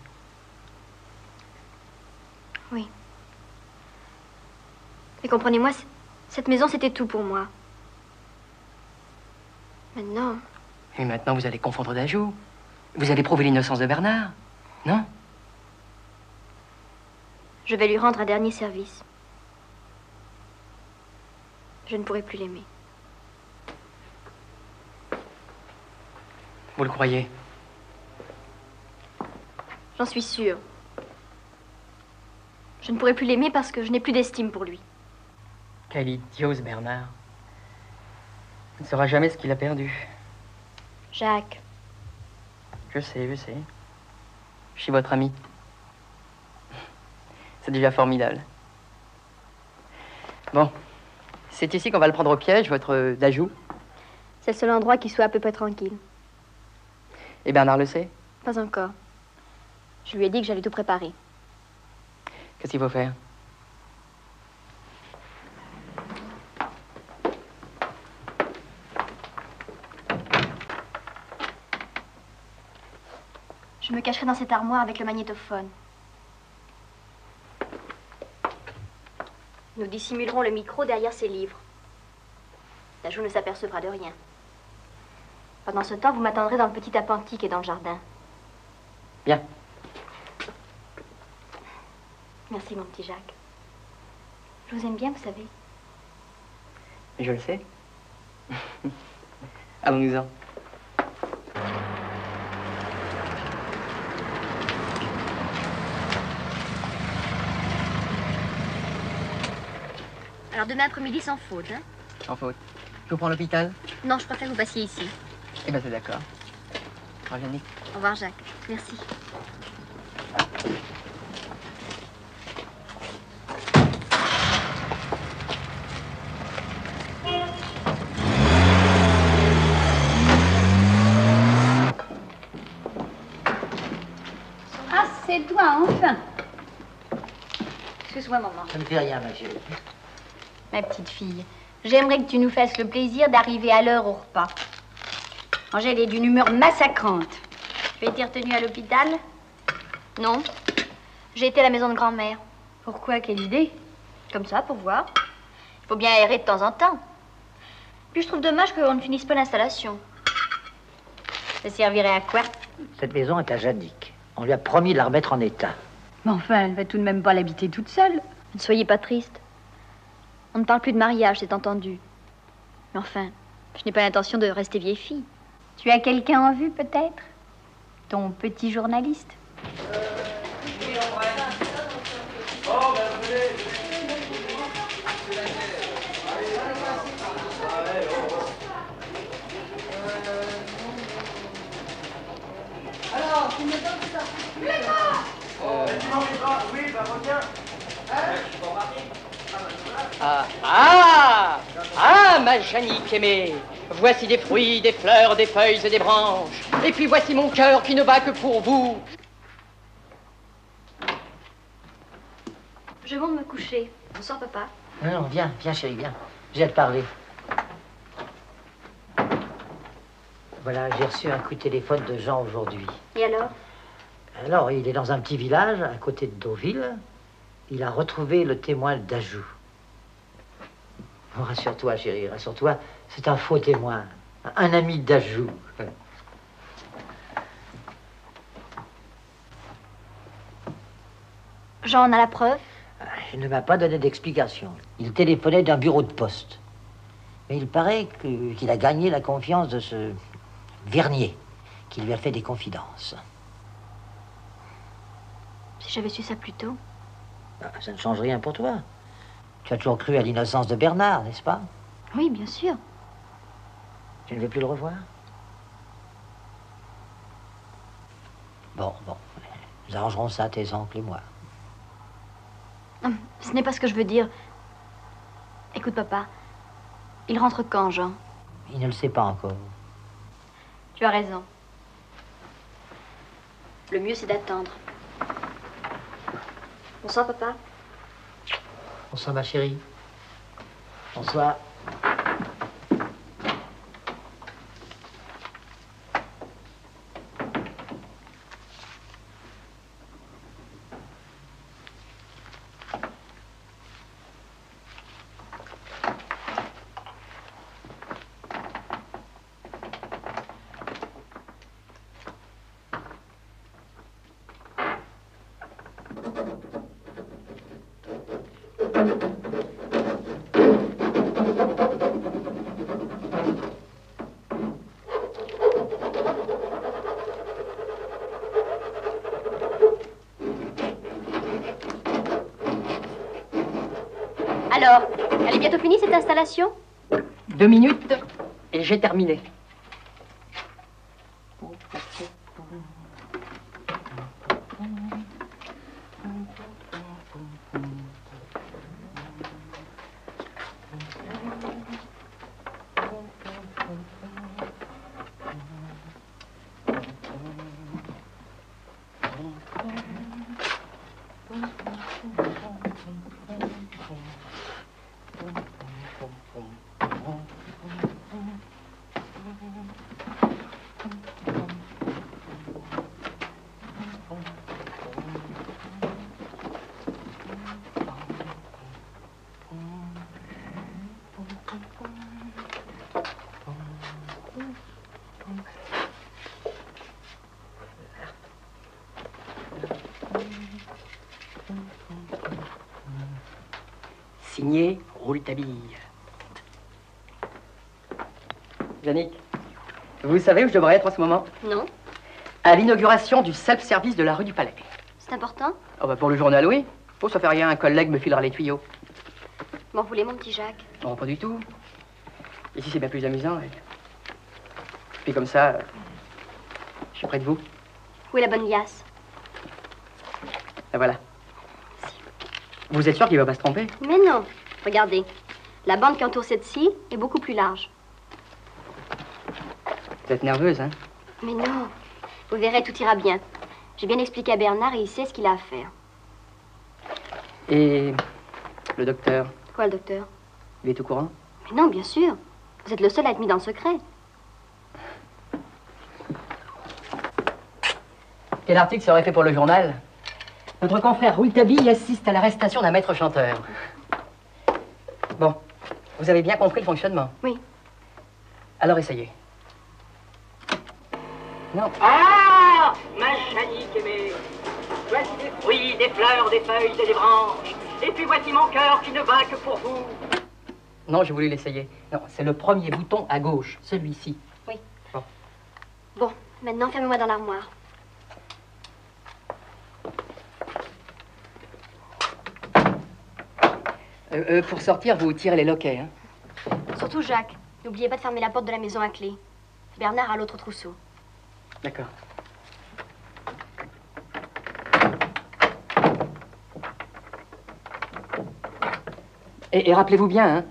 Speaker 4: Oui. Mais comprenez-moi, cette maison, c'était tout pour moi. Maintenant...
Speaker 5: Et maintenant, vous allez confondre d'Ajou. Vous allez prouver l'innocence de Bernard, non?
Speaker 4: Je vais lui rendre un dernier service. Je ne pourrai plus l'aimer.
Speaker 5: Vous le croyez?
Speaker 4: J'en suis sûre. Je ne pourrai plus l'aimer parce que je n'ai plus d'estime pour lui.
Speaker 5: Quel idiot, ce Bernard. Il ne saura jamais ce qu'il a perdu.
Speaker 4: Jacques.
Speaker 5: Je sais, je sais. Je suis votre ami. C'est déjà formidable. Bon. C'est ici qu'on va le prendre au piège, votre Dajou.
Speaker 4: C'est le seul endroit qui soit à peu près tranquille.
Speaker 5: Et Bernard le sait?
Speaker 4: Pas encore. Je lui ai dit que j'allais tout préparer.
Speaker 5: Qu'est-ce qu'il faut faire?
Speaker 4: Je me cacherai dans cette armoire avec le magnétophone. Nous dissimulerons le micro derrière ces livres. Dajou ne s'apercevra de rien. Pendant ce temps, vous m'attendrez dans le petit appentis qui est dans le jardin.
Speaker 5: Bien.
Speaker 4: Merci, mon petit Jacques. Je vous aime bien, vous savez.
Speaker 5: Je le sais. Allons-nous-en.
Speaker 4: Alors demain après-midi sans faute, hein?
Speaker 5: Sans faute. Je vous prends à l'hôpital?
Speaker 4: Non, je préfère que vous passiez ici.
Speaker 5: Eh bien, c'est d'accord. Au revoir, Yannick.
Speaker 4: Au revoir, Jacques. Merci.
Speaker 10: Ah, c'est toi, enfin. Excuse-moi, maman.
Speaker 3: Ça ne fait rien, ma chérie.
Speaker 10: Ma petite fille, j'aimerais que tu nous fasses le plaisir d'arriver à l'heure au repas. Angèle est d'une humeur massacrante. Tu as été retenue à l'hôpital?
Speaker 4: Non. J'ai été à la maison de grand-mère.
Speaker 10: Pourquoi? Quelle idée?
Speaker 4: Comme ça, pour voir. Il faut bien aérer de temps en temps. Puis je trouve dommage qu'on ne finisse pas l'installation.
Speaker 10: Ça servirait à quoi?
Speaker 3: Cette maison est à Jannick. On lui a promis de la remettre en état.
Speaker 10: Mais enfin, elle va tout de même pas l'habiter toute seule.
Speaker 4: Ne soyez pas triste. On ne parle plus de mariage, c'est entendu. Mais enfin, je n'ai pas l'intention de rester vieille fille.
Speaker 10: Tu as quelqu'un en vue, peut-être? Ton petit journaliste?
Speaker 14: Alors, tu me donnes ça. Oui, bah reviens.
Speaker 5: Ah, ma Jannick aimée. Voici des fruits, des fleurs, des feuilles et des branches. Et puis voici mon cœur qui ne bat que pour vous.
Speaker 4: Je monte me coucher. Bonsoir, papa.
Speaker 3: Non, viens, chérie, viens. J'ai à te parler. Voilà, j'ai reçu un coup de téléphone de Jean aujourd'hui.
Speaker 4: Et alors?
Speaker 3: Alors, il est dans un petit village à côté de Deauville. Il a retrouvé le témoin d'Ajou. Oh, rassure-toi, chérie, rassure-toi. C'est un faux témoin. Un ami d'Ajou.
Speaker 4: Jean en a la preuve?
Speaker 3: Il ne m'a pas donné d'explication. Il téléphonait d'un bureau de poste. Mais il paraît qu'il a gagné la confiance de ce Vernier, qui lui a fait des confidences.
Speaker 4: Si j'avais su ça plus tôt.
Speaker 3: Ça ne change rien pour toi. Tu as toujours cru à l'innocence de Bernard, n'est-ce pas?
Speaker 4: Oui, bien sûr.
Speaker 3: Tu ne veux plus le revoir? Bon. Nous arrangerons ça, tes oncles et moi.
Speaker 4: Non, ce n'est pas ce que je veux dire. Écoute, papa. Il rentre quand, Jean?
Speaker 3: Il ne le sait pas encore.
Speaker 4: Tu as raison. Le mieux, c'est d'attendre. Bonsoir, papa.
Speaker 3: Bonsoir, ma chérie. Bonsoir.
Speaker 4: Alors, elle est bientôt finie cette installation?
Speaker 5: 2 minutes et j'ai terminé. Signé Rouletabille. Yannick, vous savez où je devrais être en ce moment?
Speaker 4: Non.
Speaker 5: À l'inauguration du self-service de la rue du Palais.
Speaker 4: C'est important?
Speaker 5: Oh bah pour le journal, oui. Oh, ça fait rien, un collègue me filera les tuyaux.
Speaker 4: M'en voulez, mon petit Jacques?
Speaker 5: Non, pas du tout. Ici, c'est bien plus amusant. Et puis comme ça, je suis près de vous.
Speaker 4: Où est la bonne liasse?
Speaker 5: Et voilà. Vous êtes sûr qu'il va pas se tromper?
Speaker 4: Mais non. Regardez. La bande qui entoure cette scie est beaucoup plus large.
Speaker 5: Vous êtes nerveuse, hein?
Speaker 4: Mais non. Vous verrez, tout ira bien. J'ai bien expliqué à Bernard et il sait ce qu'il a à faire.
Speaker 5: Et le docteur,
Speaker 4: Quoi, le docteur?
Speaker 5: il est au courant?
Speaker 4: Mais non, bien sûr. Vous êtes le seul à être mis dans le secret.
Speaker 5: Quel article serait fait pour le journal? Notre confrère Rouletabille assiste à l'arrestation d'un maître chanteur. Bon, vous avez bien compris le fonctionnement?
Speaker 4: Oui.
Speaker 5: Alors essayez. Non.
Speaker 15: Ah, ma Janique aimée, voici des fruits, des fleurs, des feuilles et des branches. Et puis voici mon cœur qui ne bat que pour vous.
Speaker 5: Non, je voulais l'essayer. Non, c'est le premier bouton à gauche, celui-ci.
Speaker 4: Oui.
Speaker 5: Bon.
Speaker 4: Bon, maintenant, fermez-moi dans l'armoire.
Speaker 5: Pour sortir, vous tirez les loquets, hein?
Speaker 4: Surtout Jacques. N'oubliez pas de fermer la porte de la maison à clé. Bernard a l'autre trousseau.
Speaker 5: D'accord. Et rappelez-vous bien, hein,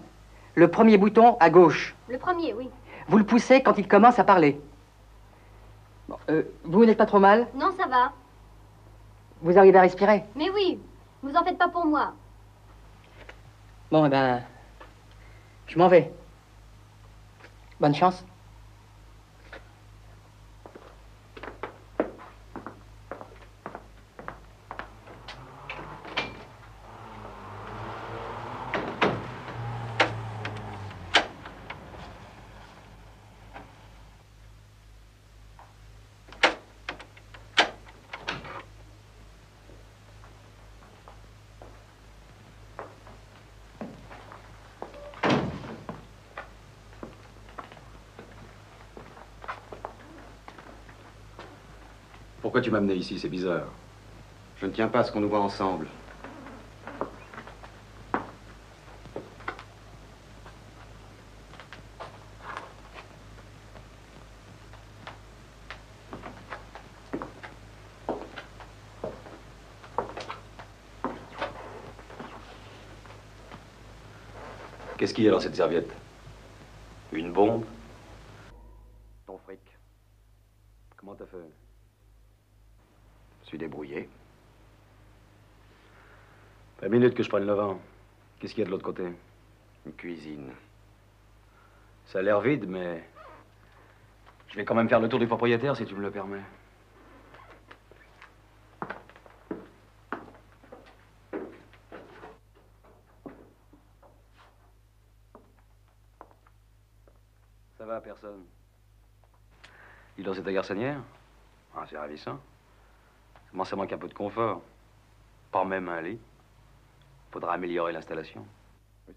Speaker 5: le premier bouton à gauche.
Speaker 4: Le premier, oui.
Speaker 5: Vous le poussez quand il commence à parler. Bon, vous n'êtes pas trop mal?
Speaker 4: Non, ça va.
Speaker 5: Vous arrivez à respirer?
Speaker 4: Mais oui, vous en faites pas pour moi.
Speaker 5: Bon, eh ben, je m'en vais. Bonne chance.
Speaker 16: Pourquoi tu m'as amené ici? C'est bizarre. Je ne tiens pas à ce qu'on nous voit ensemble. Qu'est-ce qu'il y a dans cette serviette? Une bombe? Ton fric. Comment t'as fait? Je suis débrouillé. 20 minutes que je prenne le vent. Qu'est-ce qu'il y a de l'autre côté?
Speaker 12: Une cuisine.
Speaker 16: Ça a l'air vide, mais... Je vais quand même faire le tour du propriétaire, si tu me le permets. Ça va, personne. Il dans cette garçonnière? Ah, c'est ravissant. Seulement, ça manque un peu de confort. Pas même un lit. Faudra améliorer l'installation.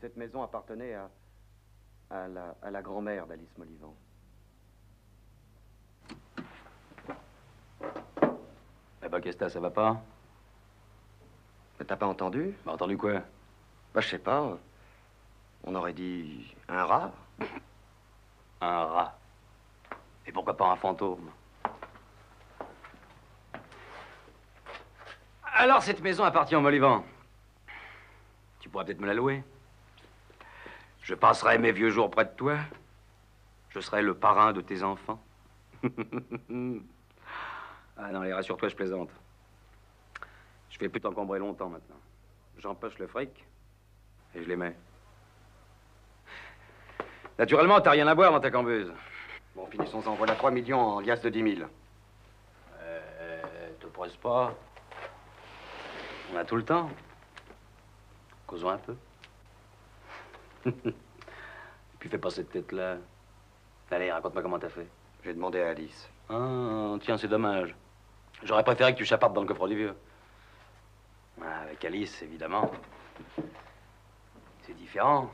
Speaker 12: Cette maison appartenait à la grand-mère d'Alice Molivant.
Speaker 16: Eh ben, qu'est-ce que t'as, ça va pas?
Speaker 12: Mais t'as pas entendu?
Speaker 16: Bah, entendu quoi?
Speaker 12: Bah, je sais pas. On aurait dit un rat.
Speaker 16: Un rat. Et pourquoi pas un fantôme? Alors, cette maison appartient au Molivant. Tu pourrais peut-être me la louer. Je passerai mes vieux jours près de toi. Je serai le parrain de tes enfants. Ah non, allez, rassure-toi, je plaisante. Je vais plus t'encombrer longtemps maintenant. J'empoche le fric et je les mets. Naturellement, t'as rien à boire dans ta cambuse.
Speaker 12: Bon, finissons-en. Voilà 3 millions en liasses de 10 000.
Speaker 16: Te presse pas. On a tout le temps. Causons un peu. Et puis fais pas cette tête-là. Allez, raconte-moi comment t'as fait.
Speaker 12: J'ai demandé à Alice.
Speaker 16: Ah, tiens, c'est dommage. J'aurais préféré que tu chapardes dans le coffre du vieux. Ah, avec Alice, évidemment. C'est différent.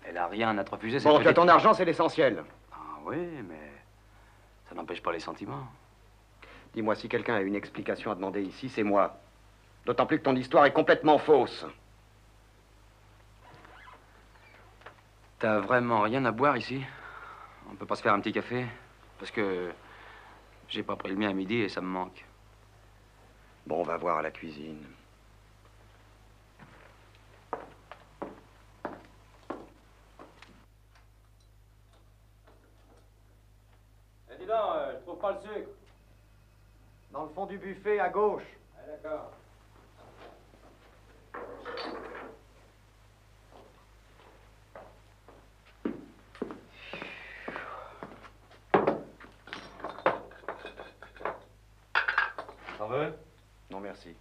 Speaker 16: Elle a rien à te refuser.
Speaker 12: Bon, tu as ton argent, c'est l'essentiel.
Speaker 16: Ah oui, mais ça n'empêche pas les sentiments.
Speaker 12: Dis-moi, si quelqu'un a une explication à demander ici, c'est moi. D'autant plus que ton histoire est complètement fausse.
Speaker 16: T'as vraiment rien à boire ici? On peut pas se faire un petit café? Parce que j'ai pas pris le mien à midi et ça me manque.
Speaker 12: Bon, on va voir à la cuisine.
Speaker 16: Eh, dis donc, je trouve pas le sucre.
Speaker 12: Dans le fond du buffet, à gauche.
Speaker 16: Ah, d'accord. T'en veux?
Speaker 12: Non, merci.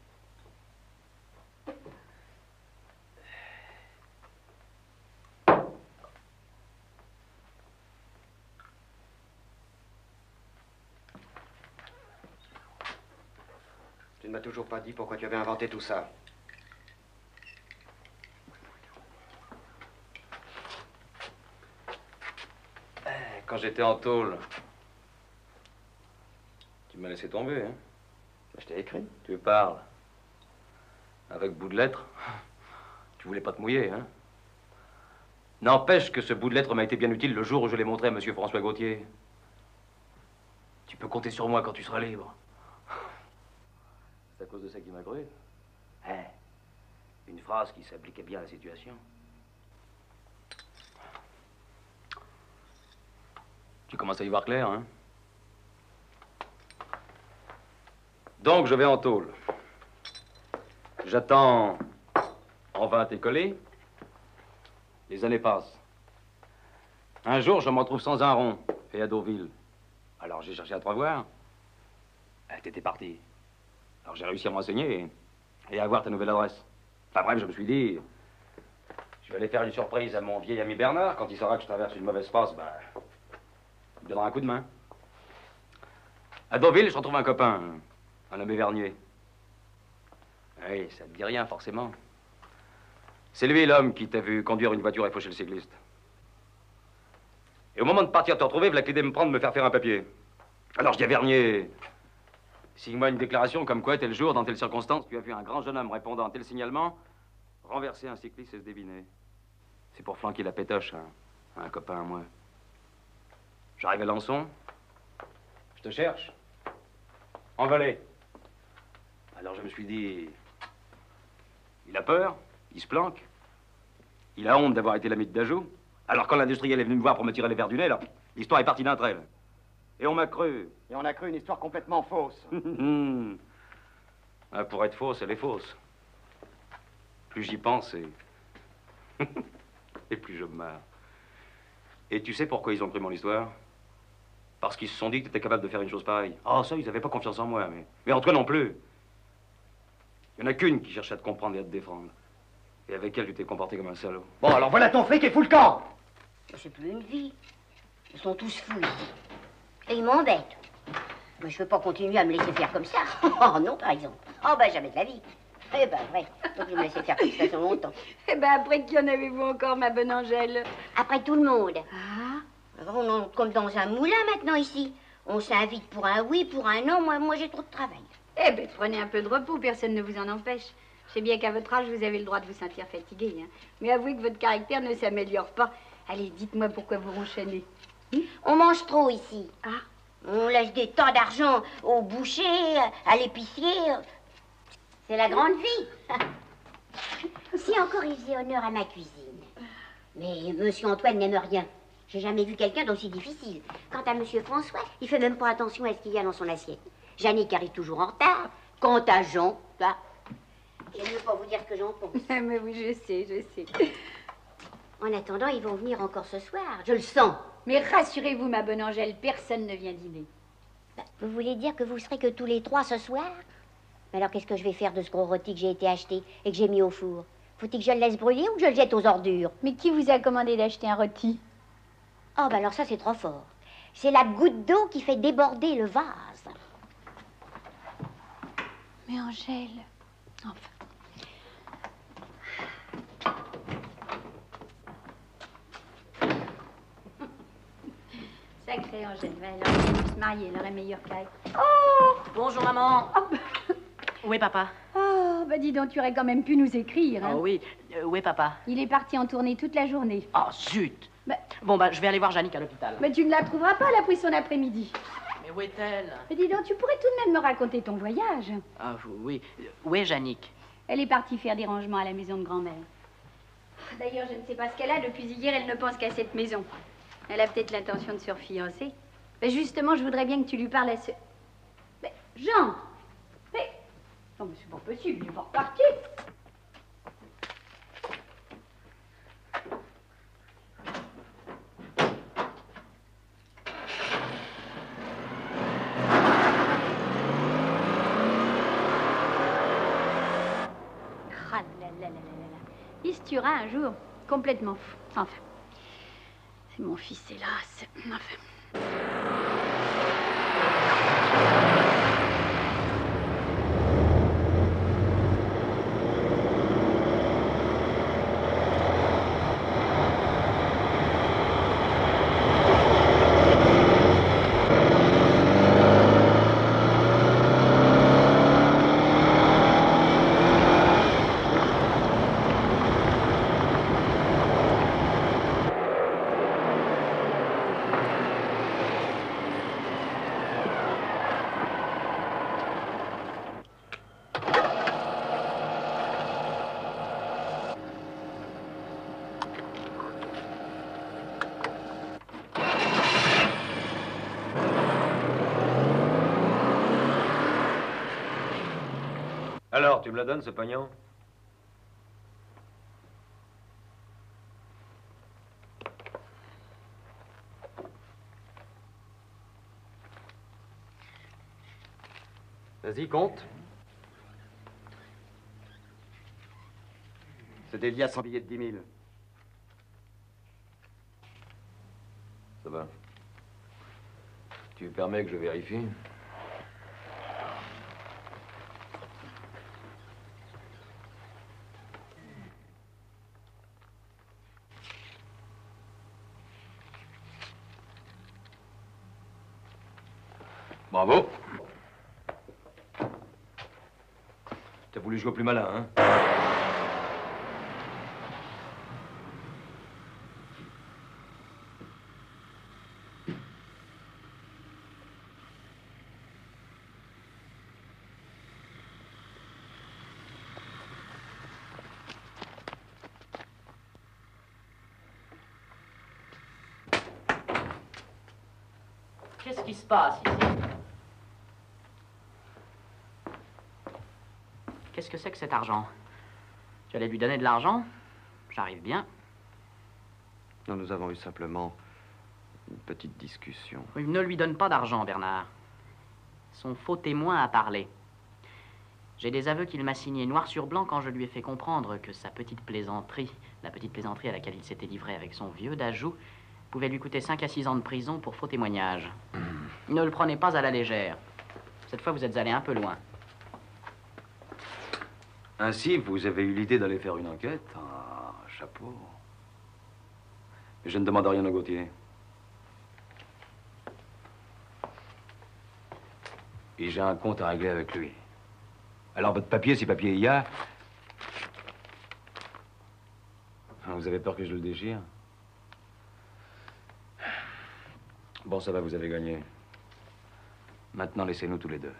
Speaker 12: Tu ne m'as toujours pas dit pourquoi tu avais inventé tout ça.
Speaker 16: Quand j'étais en tôle, tu m'as laissé tomber, hein?
Speaker 12: Je t'ai écrit.
Speaker 16: Tu parles. Avec bout de lettre. Tu voulais pas te mouiller, hein? N'empêche que ce bout de lettre m'a été bien utile le jour où je l'ai montré à monsieur François Gauthier. Tu peux compter sur moi quand tu seras libre. C'est à cause de ça qu'il m'a cru. Hein? Une phrase qui s'appliquait bien à la situation. Tu commences à y voir clair, hein? Donc, je vais en tôle. J'attends en vain tes collés. Les années passent. Un jour, je me retrouve sans un rond et à Deauville. Alors, j'ai cherché à te revoir. T'étais parti. Alors, j'ai réussi à me renseigner et à avoir ta nouvelle adresse. Enfin, bref, je me suis dit... Je vais aller faire une surprise à mon vieil ami Bernard. Quand il saura que je traverse une mauvaise passe, ben... il me donnera un coup de main. À Deauville, je retrouve un copain. Un nommé Vernier. Oui, ça ne dit rien, forcément. C'est lui, l'homme, qui t'a vu conduire une voiture et faucher le cycliste. Et au moment de partir te retrouver, voilà que l'idée de me prendre, me faire faire un papier. Alors je dis à Vernier, signe-moi une déclaration comme quoi, tel jour, dans telle circonstance, tu as vu un grand jeune homme répondant à tel signalement, renverser un cycliste et se débiner. C'est pour flanquer la pétoche, hein, à un copain à moi. J'arrive à Lançon, je te cherche, en Valais. Alors je me suis dit, il a peur, il se planque, il a honte d'avoir été l'ami de Dajou. Alors quand l'industriel est venu me voir pour me tirer les verres du nez, là, l'histoire est partie d'un trait. Et on m'a cru.
Speaker 12: Et on a cru une histoire complètement fausse.
Speaker 16: Ah, pour être fausse, elle est fausse. Plus j'y pense, et Et plus je me marre. Et tu sais pourquoi ils ont pris mon histoire? Parce qu'ils se sont dit que tu étais capable de faire une chose pareille. Ah, ça, ils n'avaient pas confiance en moi, mais en toi non plus. Il n'y en a qu'une qui cherche à te comprendre et à te défendre. Et avec elle, tu t'es comporté comme un salaud.
Speaker 6: Bon, alors voilà ton fric et fous le camp.
Speaker 7: C'est plus une vie. Ils sont tous fous ici. Et ils m'embêtent. Mais je veux pas continuer à me laisser faire comme ça. Oh non, par exemple. Oh ben jamais de la vie. Eh ben vrai. Donc je me laisser faire comme ça sur longtemps.
Speaker 10: Eh ben après qui en avez-vous encore, ma bonne Angèle?
Speaker 7: Après tout le monde. Ah. Alors, on est comme dans un moulin maintenant ici. On s'invite pour un oui, pour un non. Moi j'ai trop de travail.
Speaker 10: Eh ben prenez un peu de repos, personne ne vous en empêche. Je sais bien qu'à votre âge, vous avez le droit de vous sentir fatigué, hein. Mais avouez que votre caractère ne s'améliore pas. Allez, dites-moi pourquoi vous ronchonnez.
Speaker 7: On mange trop ici. Ah. On laisse des tas d'argent au boucher, à l'épicier. C'est la grande vie. Si encore il faisait honneur à ma cuisine. Mais monsieur Antoine n'aime rien. J'ai jamais vu quelqu'un d'aussi difficile. Quant à monsieur François, il fait même pas attention à ce qu'il y a dans son assiette. Jannick arrive toujours en retard. Quant à Jean, bah, j'aime mieux pas vous dire ce que j'en pense.
Speaker 10: Mais oui, je sais.
Speaker 7: En attendant, ils vont venir encore ce soir. Je le sens.
Speaker 10: Mais rassurez-vous, ma bonne Angèle, personne ne vient dîner.
Speaker 7: Bah, vous voulez dire que vous serez que tous les trois ce soir? Mais alors qu'est-ce que je vais faire de ce gros rôti que j'ai été acheté et que j'ai mis au four? Faut-il que je le laisse brûler ou que je le jette aux ordures?
Speaker 10: Mais qui vous a commandé d'acheter un rôti?
Speaker 7: Oh, bah alors ça, c'est trop fort. C'est la goutte d'eau qui fait déborder le vase.
Speaker 10: Mais Angèle, enfin... Sacrée Angèle, elle aurait dû se marier, elle aurait meilleur qu'elle. Oh!
Speaker 17: Bonjour, maman. Où est papa?
Speaker 10: Oh, bah dis donc, tu aurais quand même pu nous écrire, hein.
Speaker 17: Oh oui, où est papa?
Speaker 10: Il est parti en tournée toute la journée.
Speaker 17: Oh, zut.
Speaker 10: Bah...
Speaker 17: Bon, bah, je vais aller voir Jannick à l'hôpital.
Speaker 10: Mais tu ne la trouveras pas, elle a pris son après-midi.
Speaker 17: Mais où est-elle?
Speaker 10: Mais dis donc, tu pourrais tout de même me raconter ton voyage.
Speaker 17: Ah, oui. Où est Jannick?
Speaker 10: Elle est partie faire des rangements à la maison de grand-mère. D'ailleurs, je ne sais pas ce qu'elle a. Depuis hier, elle ne pense qu'à cette maison. Elle a peut-être l'intention de se refiancer. Mais justement, je voudrais bien que tu lui parles à ce... Mais, Jean! Mais... Non, mais c'est pas possible, il est pas reparti. Ah là là là là là. Il se tuera un jour, complètement fou. Enfin, c'est mon fils, hélas. Enfin...
Speaker 1: Alors, tu me la donnes, ce pognon?
Speaker 12: Vas-y, compte. C'est des liasses en billets de 10 000.
Speaker 1: Ça va. Tu permets que je vérifie? Bravo. T'as voulu jouer au plus malin, hein?
Speaker 17: Qu'est-ce qui se passe ici? Qu'est-ce que c'est que cet argent? Tu allais lui donner de l'argent? J'arrive bien.
Speaker 12: Non, nous avons eu simplement une petite discussion.
Speaker 17: Oui, ne lui donne pas d'argent, Bernard. Son faux témoin a parlé. J'ai des aveux qu'il m'a signés noir sur blanc quand je lui ai fait comprendre que sa petite plaisanterie, la petite plaisanterie à laquelle il s'était livré avec son vieux d'Ajoux, pouvait lui coûter 5 à 6 ans de prison pour faux témoignage. Ne le prenez pas à la légère. Cette fois, vous êtes allé un peu loin.
Speaker 1: Ainsi, vous avez eu l'idée d'aller faire une enquête? Ah, chapeau. Mais je ne demande rien au Gauthier. Et j'ai un compte à régler avec lui. Alors, votre papier, si papier il y a... Vous avez peur que je le déchire? Bon, ça va, vous avez gagné. Maintenant, laissez-nous tous les deux.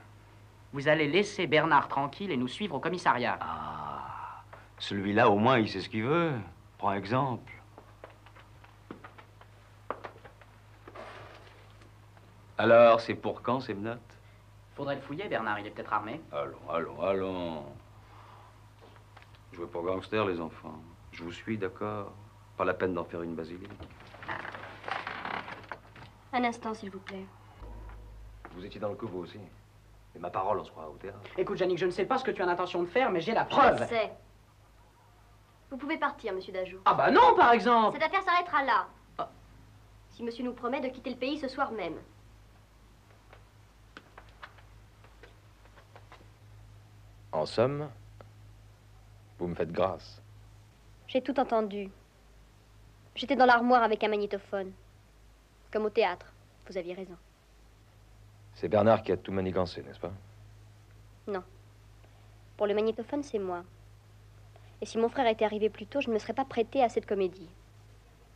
Speaker 17: Vous allez laisser Bernard tranquille et nous suivre au commissariat.
Speaker 1: Ah, celui-là, au moins, il sait ce qu'il veut. Prends exemple. Alors, c'est pour quand, ces menottes?
Speaker 17: Faudrait le fouiller, Bernard, il est peut-être armé.
Speaker 1: Allons. Jouez pour gangster, les enfants. Je vous suis, d'accord. Pas la peine d'en faire une basilique.
Speaker 4: Un instant, s'il vous plaît.
Speaker 1: Vous étiez dans le coup, vous aussi. Et ma parole, on se croit au théâtre.
Speaker 17: Écoute, Jannick, je ne sais pas ce que tu as l'intention de faire, mais j'ai la preuve.
Speaker 4: Je sais. Vous pouvez partir, monsieur Dajoux.
Speaker 17: Ah bah non, par exemple.
Speaker 4: Cette affaire s'arrêtera là. Si monsieur nous promet de quitter le pays ce soir même.
Speaker 18: En somme, vous me faites grâce.
Speaker 4: J'ai tout entendu. J'étais dans l'armoire avec un magnétophone. Comme au théâtre. Vous aviez raison.
Speaker 18: C'est Bernard qui a tout manigancé, n'est-ce pas?
Speaker 4: Non. Pour le magnétophone, c'est moi. Et si mon frère était arrivé plus tôt, je ne me serais pas prêtée à cette comédie.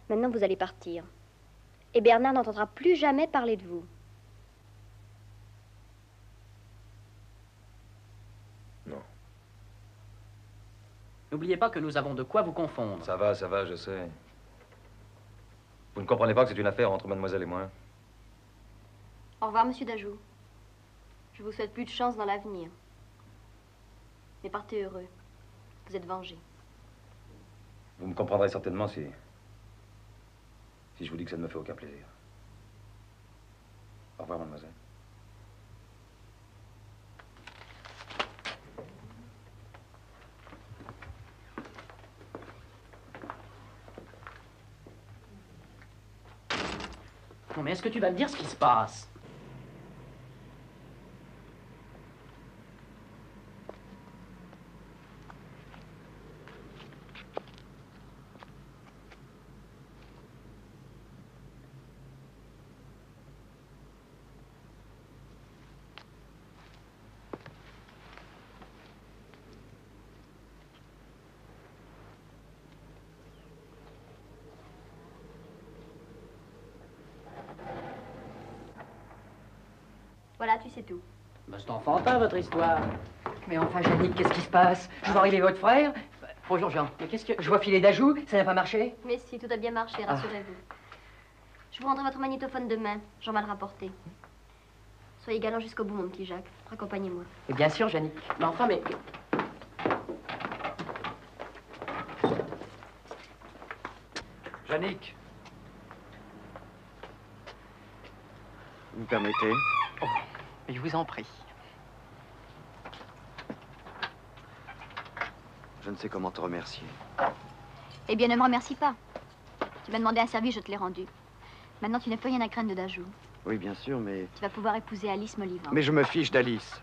Speaker 4: Maintenant, vous allez partir. Et Bernard n'entendra plus jamais parler de vous.
Speaker 18: Non.
Speaker 17: N'oubliez pas que nous avons de quoi vous confondre.
Speaker 1: Ça va, je sais. Vous ne comprenez pas que c'est une affaire entre mademoiselle et moi?
Speaker 4: Au revoir, monsieur Dajoux. Je vous souhaite plus de chance dans l'avenir. Mais partez heureux. Vous êtes vengé.
Speaker 1: Vous me comprendrez certainement si je vous dis que ça ne me fait aucun plaisir. Au revoir, mademoiselle.
Speaker 17: Non, mais est-ce que tu vas me dire ce qui se passe?
Speaker 4: Voilà, tu sais tout.
Speaker 17: Ben, c'est enfantin, votre histoire.
Speaker 5: Mais enfin, Jannick, qu'est-ce qui se passe? Je vois arriver votre frère. Bonjour, Jean. Mais qu'est-ce que... Je vois filer d'Ajoux, ça n'a pas marché?
Speaker 4: Mais si, tout a bien marché, rassurez-vous. Je vous rendrai votre magnétophone demain. J'en vais le rapporter. Soyez galant jusqu'au bout, mon petit Jacques. Accompagnez-moi.
Speaker 5: Et bien sûr, Jannick.
Speaker 17: Mais enfin, mais...
Speaker 1: Jannick.
Speaker 12: Vous me permettez?
Speaker 5: Oh, mais je vous en prie.
Speaker 12: Je ne sais comment te remercier.
Speaker 4: Eh bien, ne me remercie pas. Tu m'as demandé un service, je te l'ai rendu. Maintenant, tu n'as plus rien à craindre de Dajoux.
Speaker 12: Oui, bien sûr, mais...
Speaker 4: Tu vas pouvoir épouser Alice Molivant.
Speaker 12: Mais je me fiche d'Alice.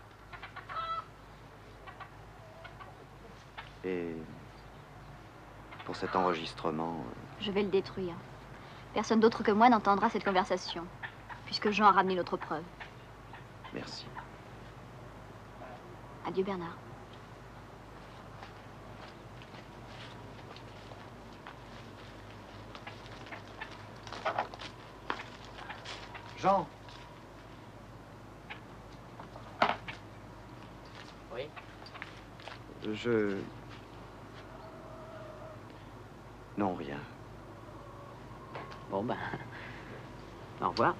Speaker 12: Et... pour cet enregistrement...
Speaker 4: Je vais le détruire. Personne d'autre que moi n'entendra cette conversation, puisque Jean a ramené notre preuve.
Speaker 12: Merci.
Speaker 4: Adieu, Bernard.
Speaker 12: Jean.
Speaker 17: Oui.
Speaker 12: Non, rien.
Speaker 17: Bon, ben... Au revoir.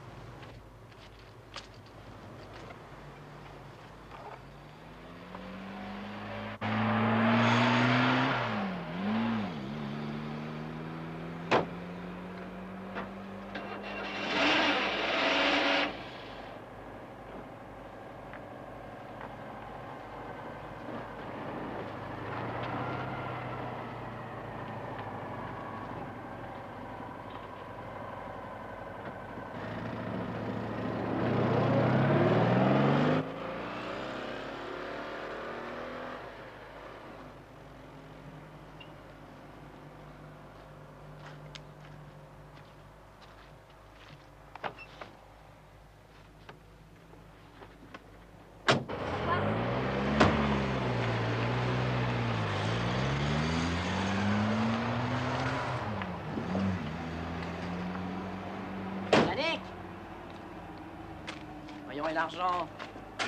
Speaker 19: et l'argent?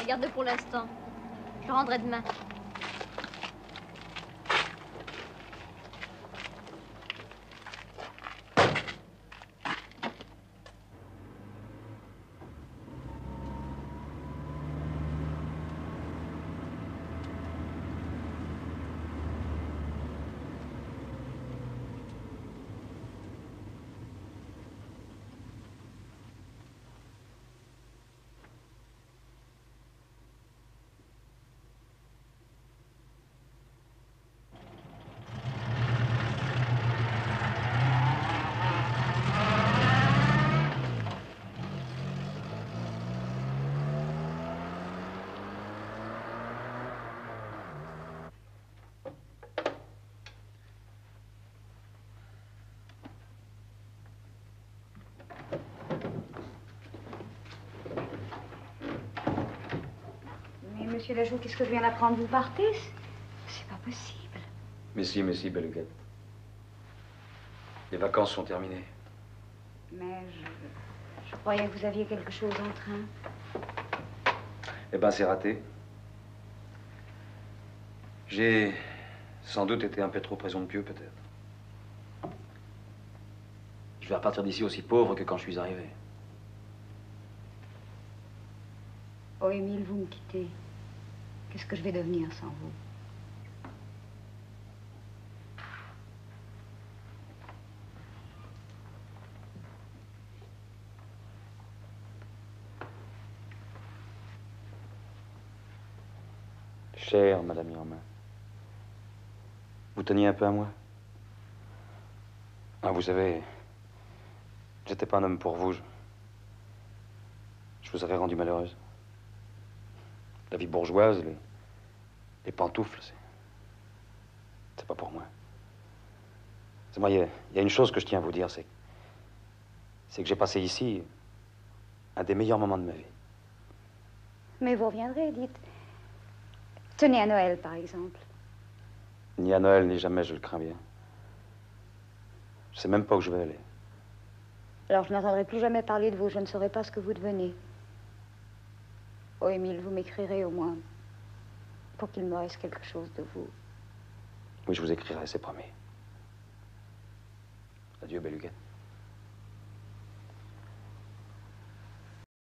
Speaker 4: Regarde pour l'instant. Je rendrai demain.
Speaker 20: Monsieur Lajoux, qu'est-ce que je viens d'apprendre? Vous partez? C'est pas possible.
Speaker 18: Mais si, Beluguette. Les vacances sont terminées.
Speaker 20: Mais je croyais que vous aviez quelque chose en train.
Speaker 18: Eh ben, c'est raté. J'ai sans doute été un peu trop présomptueux, peut-être. Je vais repartir d'ici aussi pauvre que quand je suis arrivé.
Speaker 20: Oh, Émile, vous me quittez. Qu'est-ce que je vais devenir sans vous?
Speaker 18: Chère Madame Irma, vous teniez un peu à moi. Ah, vous savez, j'étais pas un homme pour vous. Je vous avais rendu malheureuse. La vie bourgeoise, les pantoufles, c'est pas pour moi. C'est moi, il y a une chose que je tiens à vous dire, c'est que j'ai passé ici un des meilleurs moments de ma vie.
Speaker 20: Mais vous reviendrez, dites. Tenez à Noël, par exemple.
Speaker 18: Ni à Noël, ni jamais, je le crains bien. Je sais même pas où je vais aller.
Speaker 20: Alors je n'entendrai plus jamais parler de vous, je ne saurai pas ce que vous devenez. Oh, Émile, vous m'écrirez au moins pour qu'il me reste quelque chose de vous.
Speaker 18: Oui, je vous écrirai, c'est promis. Adieu, Beluguette.